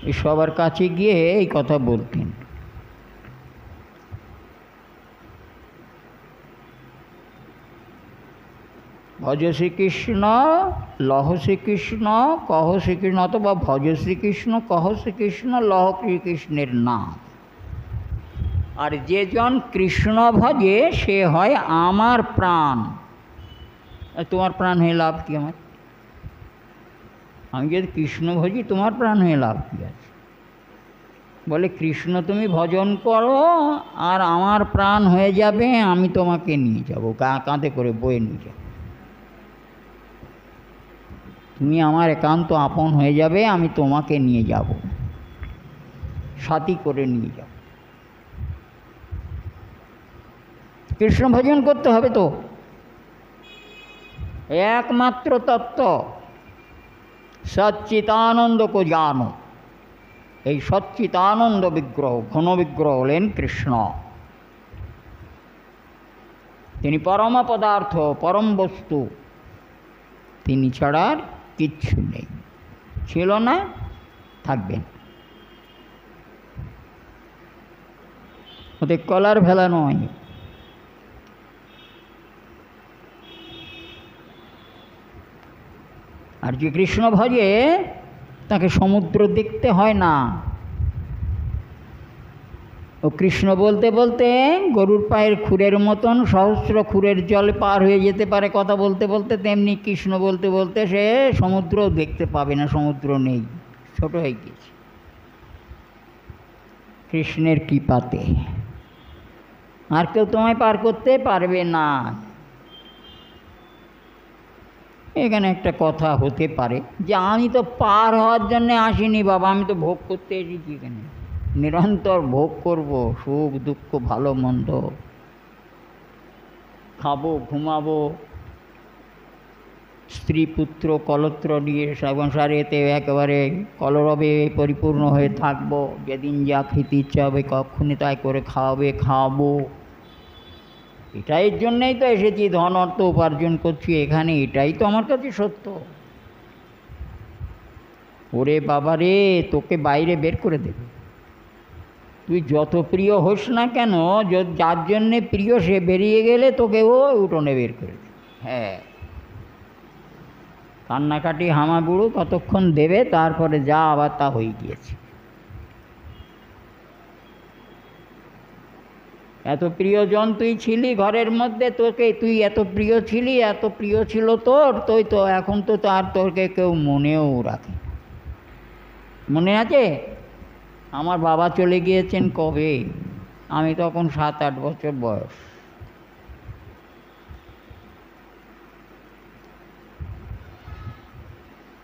এই সবার কাছে গিয়ে এই কথা বলতেন। ভজ শ্রীকৃষ্ণ, লহ শ্রীকৃষ্ণ, কহ শ্রীকৃষ্ণ, অথবা ভজ শ্রীকৃষ্ণ, কহ শ্রীকৃষ্ণ, লহ শ্রীকৃষ্ণের নাম। আর যে জন কৃষ্ণ ভজে সে হয় আমার প্রাণ। তোমার প্রাণ হয়ে লাভ কি? আমার, আমি যদি কৃষ্ণ ভজি তোমার প্রাণ হয়ে লাভ কি আছে? বলে কৃষ্ণ তুমি ভজন করো আর আমার প্রাণ হয়ে যাবে, আমি তোমাকে নিয়ে যাব, কাঁধে করে বয়ে নিয়ে যাব। তুমি আমার একান্ত আপন হয়ে যাবে, আমি তোমাকে নিয়ে যাব, সাথী করে নিয়ে যাব। কৃষ্ণ ভজন করতে হবে তো। একমাত্র তত্ত্ব সচ্চিতানন্দ কো জানো। এই সচ্চিতানন্দ বিগ্রহ, ঘন বিগ্রহ হলেন কৃষ্ণ। তিনি পরম পদার্থ, পরম বস্তু। তিনি ছাড়ার কিচ্ছু নেই, ছিল না, থাকবেন। ওদের কলার ভেলা নয়। আর যে কৃষ্ণ ভজে তাকে সমুদ্র দেখতে হয় না, ও কৃষ্ণ বলতে বলতে গরুর পায়ের খুরের মতন সহস্র খুরের জল পার হয়ে যেতে পারে কথা বলতে বলতে, তেমনি কৃষ্ণ বলতে বলতে সে সমুদ্র দেখতে পাবে না, সমুদ্র নেই, ছোট হয়ে গিয়েছে কৃষ্ণের কৃপাতে। আর কেউ তোমায় পার করতে পারবে না। এখানে একটা কথা হতে পারে যে আমি তো পার হওয়ার জন্যে আসিনি বাবা, আমি তো ভোগ করতে এসেছি এখানে, নিরন্তর ভোগ করব, সুখ দুঃখ ভালো মন্দ, খাবো ঘুমাবো, স্ত্রী পুত্র কলত্র নিয়ে সংসারেতে একেবারে কলরবে পরিপূর্ণ হয়ে থাকবো, যেদিন যা খেতে ইচ্ছা হবে কখনই তাই করে খাওয়াবো। এটাই জন্যেই তো এসেছি, ধন অর্থ উপার্জন করছি এখানে, এটাই তো আমার কাছে সত্য। ওরে বাবা রে, তোকে বাইরে বের করে দেবে। তুই যত প্রিয় হোস না কেন, যার জন্যে প্রিয় সে বেরিয়ে গেলে তোকে ও উঠোনে বের করে দেবে। হ্যাঁ, কান্নাকাটি হামাগুড়ো কতক্ষণ দেবে, তারপরে যা আবার তা হয়ে গিয়েছে। এত প্রিয়জন তুই ছিলি ঘরের মধ্যে, তোকে তুই এত প্রিয় ছিলি, এত প্রিয় ছিল তোর, তুই তো এখন তো তার তোরকে কেউ মনেও রাখে। মনে আছে আমার বাবা চলে গিয়েছেন কবে, আমি তখন 7-8 বছর বয়স।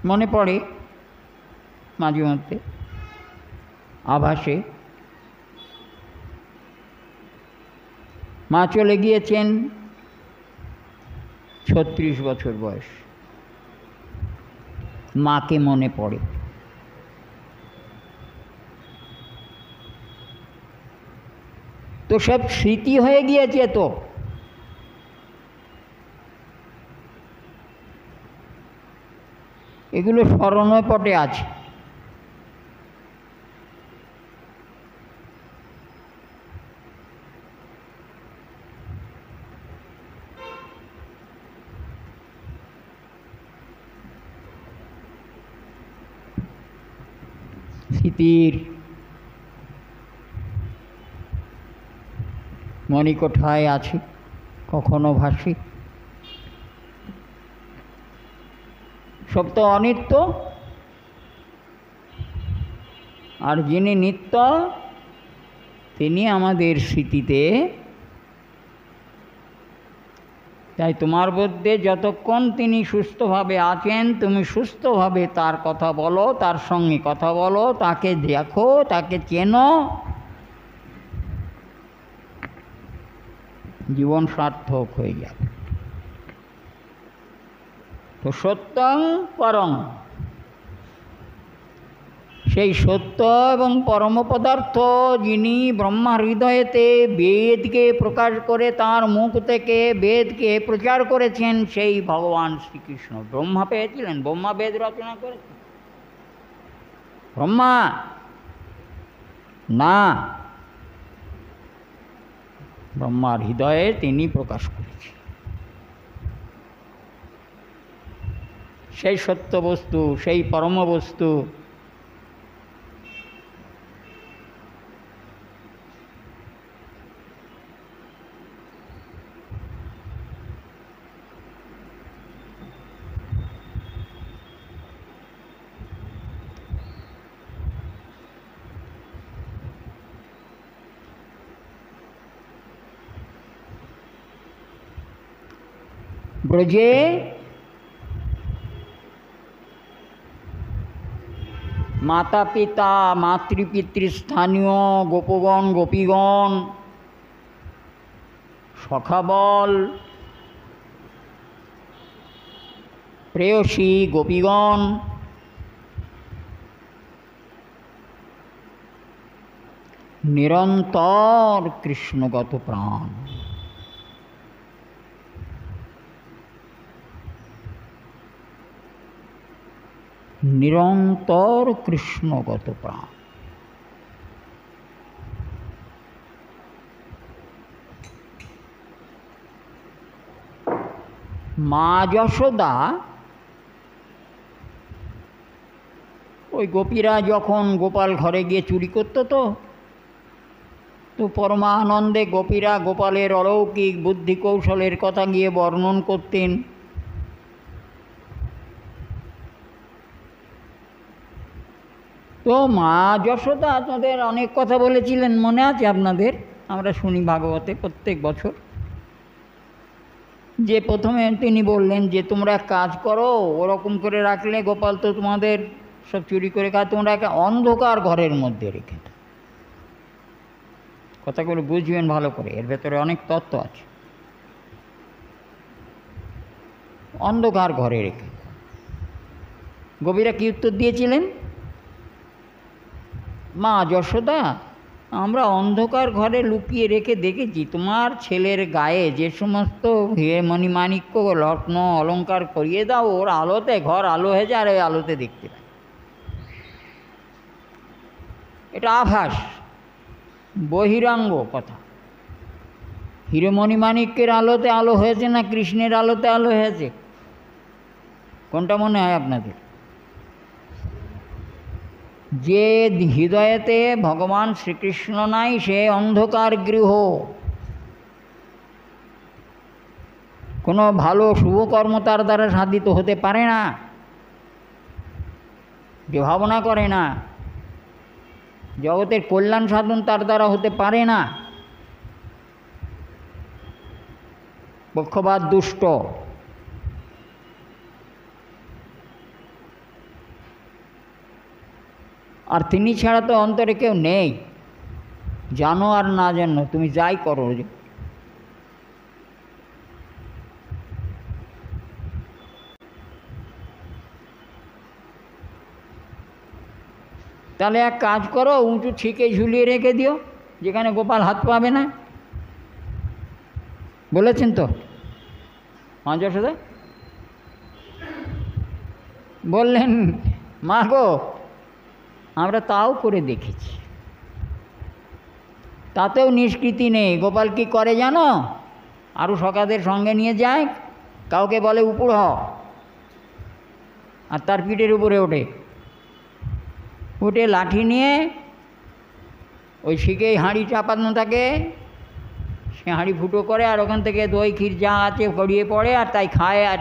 মনে পড়ে মাঝে মধ্যে আভাসে। মা চলে গিয়েছেন 36 বছর বয়স, মাকে মনে পড়ে। তো সব স্মৃতি হয়ে গিয়েছে, তো এগুলো স্মরণপটে আছে। স্মৃতির মণিকোঠায় আছে, কখনো ভাসি। সব তো অনিত্য, আর যিনি নিত্য তিনি আমাদের স্মৃতিতে। তাই তোমার মধ্যে যতক্ষণ তিনি সুস্থভাবে আছেন, তুমি সুস্থভাবে তার কথা বলো, তার সঙ্গে কথা বলো, তাকে দেখো, তাকে চেনো, জীবন সার্থক হয়ে যাবে। তো সত্যং পরম, সেই সত্য এবং পরম পদার্থ যিনি ব্রহ্মা হৃদয়েতে বেদকে প্রকাশ করে তার মুখ থেকে বেদকে প্রচার করেছেন, সেই ভগবান শ্রীকৃষ্ণ। ব্রহ্মা পেয়েছিলেন, ব্রহ্মা বেদ রচনা করেছেন, ব্রহ্মা না, ব্রহ্মার হৃদয়ে তিনি প্রকাশ করেছেন সেই সত্য বস্তু, সেই পরম বস্তু। ব্রজে মাতা পিতা মাতৃপিতৃস্থানীয় গোপগণ গোপীগণ সখাবল প্রেয়সী গোপীগণ নিরন্তর কৃষ্ণগত প্রাণ। নিরন্তর কৃষ্ণগত প্রাণ। মা যশোদা ওই গোপীরা যখন গোপাল ঘরে গিয়ে চুরি করতো, তো তো পরমানন্দে গোপীরা গোপালের অলৌকিক বুদ্ধি কৌশলের কথা গিয়ে বর্ণন করতেন। তো মা যশোদা আপনাদের অনেক কথা বলেছিলেন, মনে আছে আপনাদের? আমরা শুনি ভাগবতে প্রত্যেক বছর, যে প্রথমে তিনি বললেন যে তোমরা কাজ করো, ওরকম করে রাখলে গোপাল তো তোমাদের সব চুরি করে খায়, তোমরা একটা অন্ধকার ঘরের মধ্যে রেখে দাও। কথাগুলো বুঝবেন ভালো করে, এর ভেতরে অনেক তত্ত্ব আছে। অন্ধকার ঘরে রেখে। গোপীরা কি উত্তর দিয়েছিলেন? মা যশোদা, আমরা অন্ধকার ঘরে লুকিয়ে রেখে দেখেছি তোমার ছেলের গায়ে যে সমস্ত মণিমাণিক্য রত্ন অলঙ্কার করিয়ে দাও, ওর আলোতে ঘর আলো হয়ে যায় আর ওই আলোতে দেখতে পাই। এটা আভাস, বহিরাঙ্গ কথা। হিরোমণিমাণিক্যের আলোতে আলো হয়েছে না কৃষ্ণের আলোতে আলো হয়েছে? কোনটা মনে হয় আপনাদের? যে হৃদয়েতে ভগবান শ্রীকৃষ্ণ নাই, সে অন্ধকার গৃহ। কোনো ভালো শুভকর্ম তার দ্বারা সাধিত হতে পারে না, যে ভাবনা করে না। জগতের কল্যাণ সাধন তার দ্বারা হতে পারে না। পক্ষপাত দুষ্ট। আর তিনি ছাড়া তো অন্তরে কেউ নেই, জানো আর না জানো, তুমি যাই করো। তাহলে এক কাজ করো, উঁচু ছিকে ঝুলিয়ে রেখে দিও, যেখানে গোপাল হাত পাবে না। বলেছেন তো মা যশোদা? বললেন মা গো, আমরা তাও করে দেখেছি, তাতেও নিষ্কৃতি নেই। গোপাল কি করে জানো? আরও সখাদের সঙ্গে নিয়ে যায়, কাউকে বলে উপর হ, আর তার পিঠের উপরে ওঠে, উঠে লাঠি নিয়ে ওই শিখেই হাঁড়ি চাপানো থাকে, সে হাঁড়ি ফুটো করে, আর ওখান থেকে দই ক্ষীর যা আছে গড়িয়ে পড়ে, আর তাই খায়। আর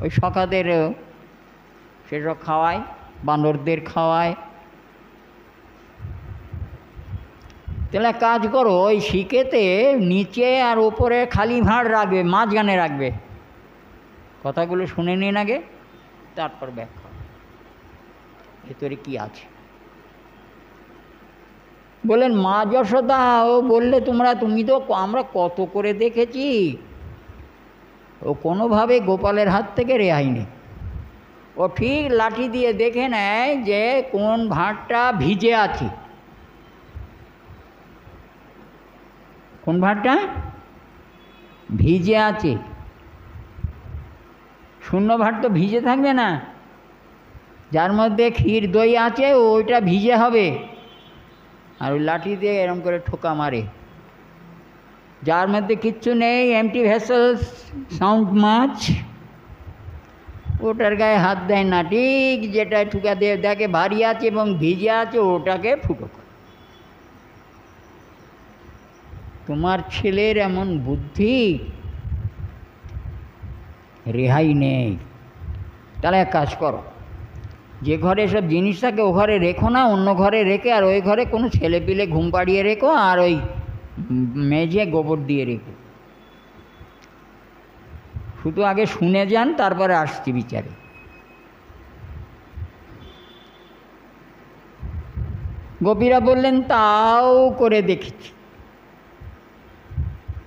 ওই সখাদের সেসব খাওয়ায়, বানরদের খাওয়ায়। তাহলে কাজ করো, ওই শিকেতে নিচে আর ওপরে খালি ভাঁড় রাখবে, মাঝখানে রাখবে। কথাগুলো শুনে নিন আগে, তারপর ব্যাখ্যা। ভেতরে কি আছে বলেন মা যশোদা। ও বললে তুমি তো, আমরা কত করে দেখেছি, ও কোনোভাবে গোপালের হাত থেকে রেহাই নেই। ও ঠিক লাঠি দিয়ে দেখে নেয় যে কোন ভাঁড়টা ভিজে আছে। কোন ভাঁড়টা ভিজে আছে? শূন্য ভাঁড় তো ভিজে থাকবে না। যার মধ্যে ক্ষীর দই আছে ওইটা ভিজে হবে, আর ওই লাঠি দিয়ে এরম করে ঠোকা মারে। যার মধ্যে কিচ্ছু নেই, এমটি ভেসেলস, সাউন্ড মাছ, ওটার গায়ে হাত দেয় না। ঠিক যেটা ঠুকা দিয়ে দেখে ভারী আছে এবং ভিজে আছে, ওটাকে ফুটো করে। তোমার ছেলের এমন বুদ্ধি, রেহাই নেই। তাহলে এক কাজ করো, যে ঘরে সব জিনিস থাকে ও ঘরে রেখো না, অন্য ঘরে রেখে, আর ওই ঘরে কোনো ছেলে পিলে ঘুম পাড়িয়ে রেখো, আর ওই মেঝে গোবর দিয়ে রেখো। শুধু আগে শুনে যান, তারপরে আসছি বিচারে। গোপীরা বললেন তাও করে দেখেছি।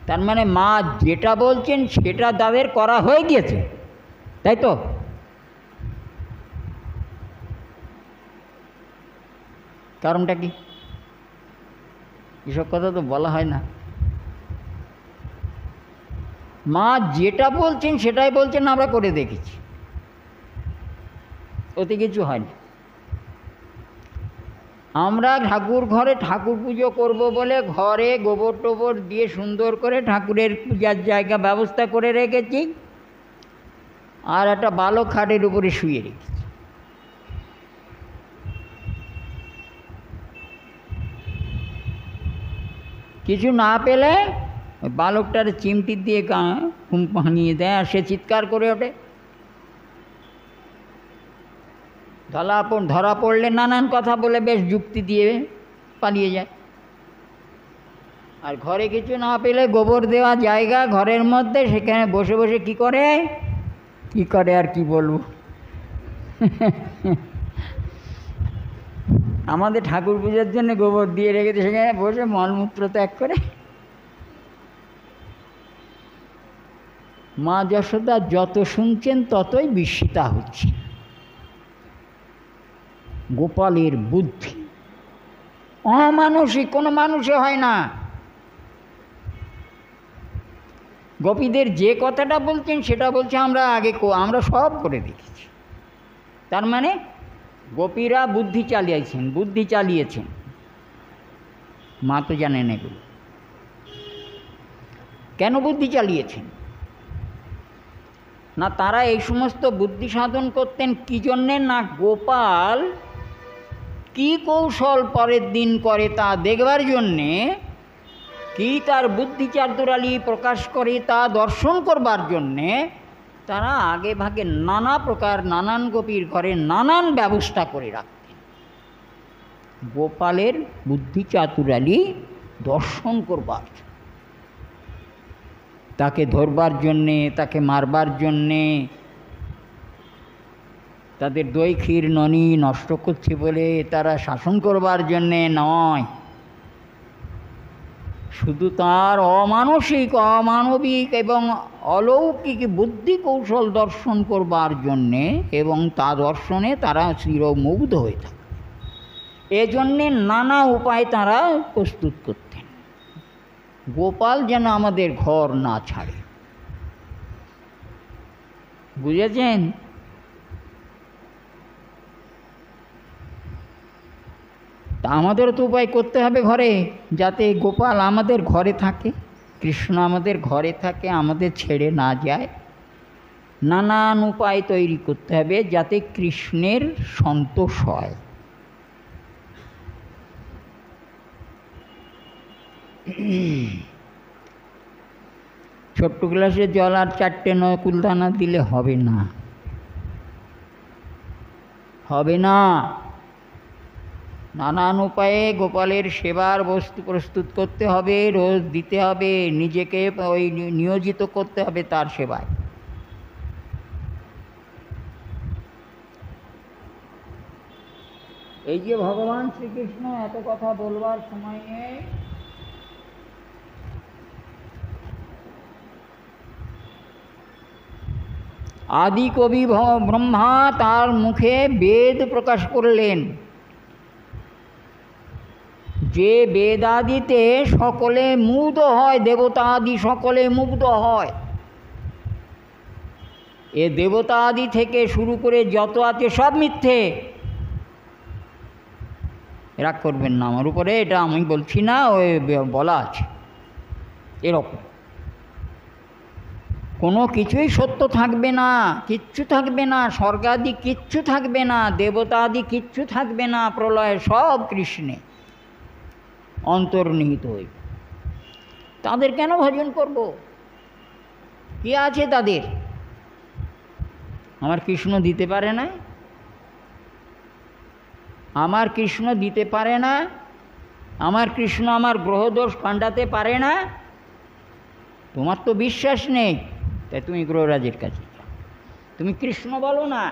তার মানে মা যেটা বলছেন সেটা তাদের করা হয়ে গিয়েছে, তাই তো? কারণটা কি? এসব কথা তো বলা হয় না। মা যেটা বলছেন সেটাই বলছেন, আমরা করে দেখেছি, ওতে কিছু হয়নি। আমরা ঠাকুর ঘরে ঠাকুর পুজো করব বলে ঘরে গোবর টোবর দিয়ে সুন্দর করে ঠাকুরের পূজার জায়গা ব্যবস্থা করে রেখেছি, আর একটা বালক খাটের উপরে শুয়ে রেখেছি। কিছু না পেলে ওই বালকটার চিমটি দিয়ে ঘুম ভাঙিয়ে দেয়, আর সে চিৎকার করে ওঠে। ধরা পড়লে নানান কথা বলে বেশ যুক্তি দিয়ে পালিয়ে যায়। আর ঘরে কিছু না পেলে গোবর দেওয়া জায়গা ঘরের মধ্যে, সেখানে বসে বসে কি করে আর কি বলবো। আমাদের ঠাকুর পূজার জন্য গোবর দিয়ে রেখেছে, সেখানে বসে মলমূত্র ত্যাগ করে। মা যশোদা যত শুনছেন ততই বিস্মিতা হচ্ছে। গোপালের বুদ্ধি অমানুষিক, কোনো মানুষে হয় না। গোপীদের যে কথাটা বলছেন সেটা বলছে আমরা সব করে দেখেছি। তার মানে গোপীরা বুদ্ধি চালিয়েছেন। মা তো জানেন এগুলো কেন বুদ্ধি চালিয়েছেন না। তারা এই সমস্ত বুদ্ধি সাধন করতেন কি জন্যে না, গোপাল কি কৌশল পরের দিন করে তা দেখবার জন্যে, কি তার বুদ্ধি চাতুরালি প্রকাশ করে তা দর্শন করবার জন্যে তারা আগে ভাগে নানান গোপীর ঘরে নানান ব্যবস্থা করে রাখতেন। গোপালের বুদ্ধি চাতুরালি দর্শন করবার, তাকে ধরবার জন্যে, তাকে মারবার জন্যে, তাদের দই ক্ষীর ননি নষ্ট করছে বলে তারা শাসন করবার জন্যে নয়, শুধু তার অমানবিক এবং অলৌকিক বুদ্ধি কৌশল দর্শন করবার জন্যে, এবং তা দর্শনে তারা চিরমুগ্ধ হয়ে থাকে। এজন্যে নানা উপায় তারা প্রস্তুত করতেন, গোপাল যেন আমাদের ঘর না ছাড়ে। বুঝেছেন? তা আমাদেরও তো উপায় করতে হবে ঘরে, যাতে গোপাল আমাদের ঘরে থাকে, কৃষ্ণ আমাদের ঘরে থাকে, আমাদের ছেড়ে না যায়। নানান উপায় তৈরি করতে হবে যাতে কৃষ্ণের সন্তোষ হয়। ছোট্ট গ্লাসে জল আর 4টে নকুলদানা দিলে হবে না। নানান উপায়ে গোপালের সেবার বস্তু প্রস্তুত করতে হবে, রোজ দিতে হবে, নিজেকে ওই নিয়োজিত করতে হবে তার সেবায়। এই যে ভগবান শ্রীকৃষ্ণ এত কথা বলবার সময়ে আদি কবি ব্রহ্মা তার মুখে বেদ প্রকাশ করলেন, যে বেদাদিতে সকলে মুগ্ধ হয়, দেবতা আদি সকলে মুগ্ধ হয়। এ দেবতা আদি থেকে শুরু করে যত আছে সব মিথ্যে। রাগ করবেন না আমার উপরে, এটা আমি বলছি না, ওই বলা আছে এরকম। কোনো কিছুই সত্য থাকবে না, কিচ্ছু থাকবে না, স্বর্গাদি কিচ্ছু থাকবে না, দেবতা আদি কিচ্ছু থাকবে না, প্রলয়ে সব কৃষ্ণে অন্তর্নিহিত হই। তাদের কেন ভজন করব? কি আছে তাদের? আমার কৃষ্ণ দিতে পারে না, আমার কৃষ্ণ দিতে পারে না, আমার কৃষ্ণ আমার গ্রহদোষ কাটাতে পারে না। তোমার তো বিশ্বাস নেই, তাই তুমি গ্রহরাজের কাছে যাও, তুমি কৃষ্ণ বলো না।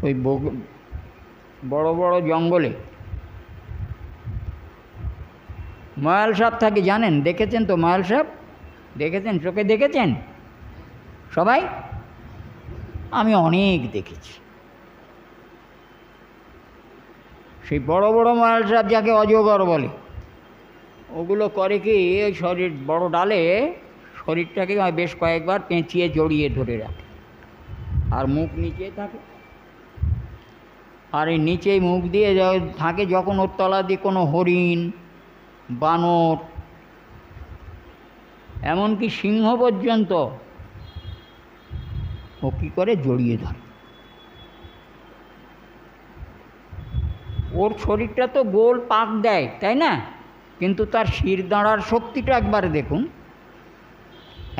ওই বড় বড় জঙ্গলে ময়াল সাপ থাকে, জানেন? দেখেছেন তো ময়াল সাপ? দেখেছেন? চোখে দেখেছেন সবাই? আমি অনেক দেখেছি। সেই বড় বড় ময়াল সাপ যাকে অজগর বলে, ওগুলো করে কি, ওই শরীর বড় ডালে শরীরটাকে বেশ কয়েকবার পেঁচিয়ে জড়িয়ে ধরে রাখে, আর মুখ নিচে থাকে, আর এই নিচেই মুখ দিয়ে থাকে। যখন ওর তলা দিয়ে কোনো হরিণ, বানর, এমনকি সিংহ পর্যন্ত ও কী করে জড়িয়ে ধরে। ওর শরীরটা তো গোল পাক দেয়, তাই না? কিন্তু তার শির দাঁড়ার শক্তিটা একবার দেখুন।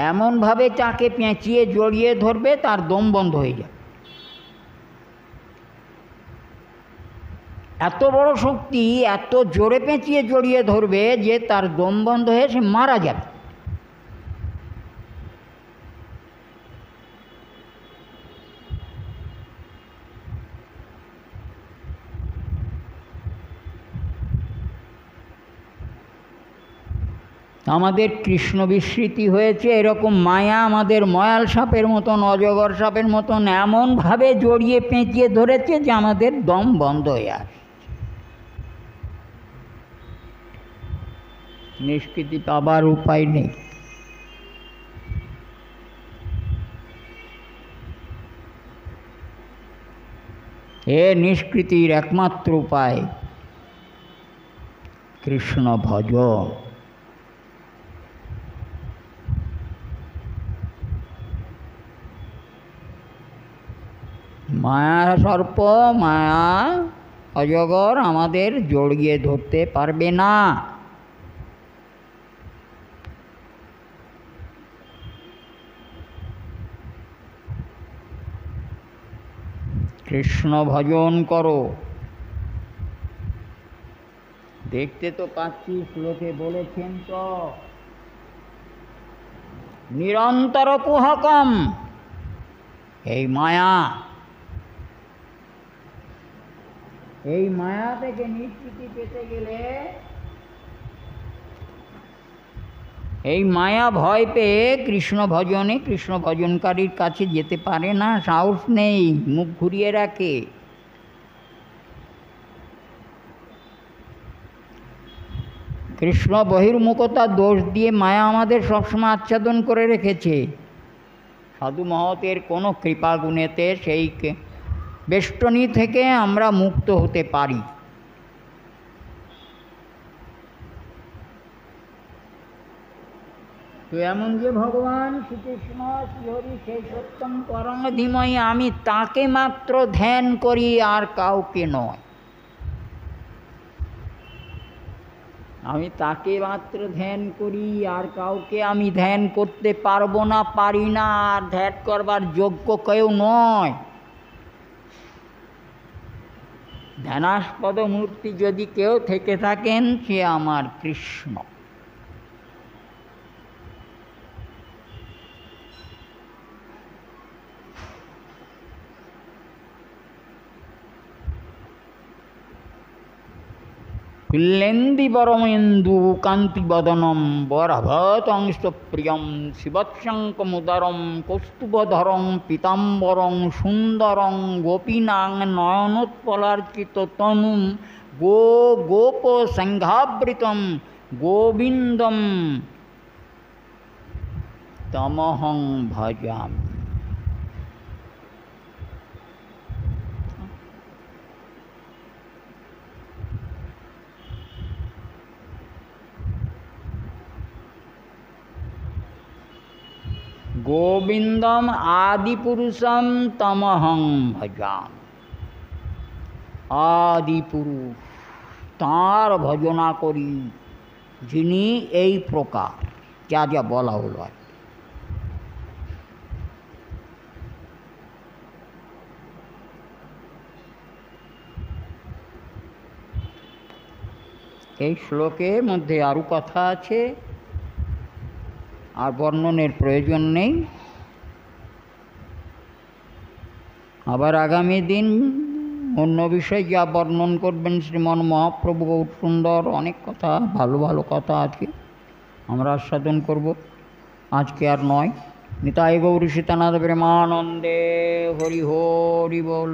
এমনভাবে তাকে পেঁচিয়ে জড়িয়ে ধরবে তার দম বন্ধ হয়ে যাবে। এত বড় শক্তি, এত জোরে পেঁচিয়ে জড়িয়ে ধরবে যে তার দম বন্ধ হয়ে সে মারা যাবে। আমাদের কৃষ্ণ বিস্মৃতি হয়েছে, এরকম মায়া আমাদের ময়াল সাপের মতন, অজগর সাপের মতন এমনভাবে জড়িয়ে পেঁচিয়ে ধরেছে যে আমাদের দম বন্ধ হয়ে আসে। নিষ্কৃতি পাবার উপায় নেই। এ নিষ্কৃতির একমাত্র উপায় কৃষ্ণ ভজন। মায়া সর্প, মায়া অজগর আমাদের জড়িয়ে ধরতে পারবে না। কৃষ্ণ ভজন করো। দেখতে তো পাচ্ছি শ্লোকে বলেছেন তো, নিরন্তর কুহকম। এই মায়া, এই মায়া থেকে নিষ্কৃতি পেতে গেলে, এই মায়া ভয় পেয়ে কৃষ্ণ ভজনে, কৃষ্ণ ভজনকারীর কাছে যেতে পারে না, সাহস নেই, মুখ ঘুরিয়ে রাখে। কৃষ্ণ বহির্মুখতার দোষ দিয়ে মায়া আমাদের সবসময় আচ্ছাদন করে রেখেছে। সাধু মহতের কোনো কৃপা গুণেতে সেই বেষ্টনী থেকে আমরা মুক্ত হতে পারি। তো এমন যে ভগবান শ্রীকৃষ্ণ শ্রীহরি সেই সত্যম পরম ধীমহি, আমি তাকে মাত্র ধ্যান করি আর কাউকে নয়। আমি তাকে মাত্র ধ্যান করি, আর কাউকে আমি ধ্যান করতে পারবো না, পারি না, আর ধ্যান করবার যোগ্য কেউ নয়। ধ্যানাস্পদ মূর্তি যদি কেউ থেকে থাকেন, সে আমার কৃষ্ণ। কুল্লেন্দি বরমেন্দু কান্তিবদনম বরভতংশ প্রিয়ম শিবৎসঙ্কমুদরম কৌস্তুভধরং পীতাম্বরং সুন্দরং গোপীনাং নয়নোৎপলার্চিত তনুম গোপ সংঘাবৃতম গোবিন্দম তমহং ভজামি। গোবিন্দম আদিপুরুষম তমহং ভজামি। আদিপুরুষ, তাঁর ভজনা করি, যিনি এই প্রকার, যা যা বলা হলো। এই শ্লোকের মধ্যে আরও কথা আছে, আর বর্ণনের প্রয়োজন নেই। আবার আগামী দিন অন্য বিষয় যা বর্ণন করবেন শ্রীমন মহাপ্রভু গৌর সুন্দর, অনেক কথা, ভালো ভালো কথা আছে, আমরা আস্বাদন করব। আজকে আর নয়। নিতাই গৌরী সীতানাথ প্রেমানন্দে হরি হরি বল।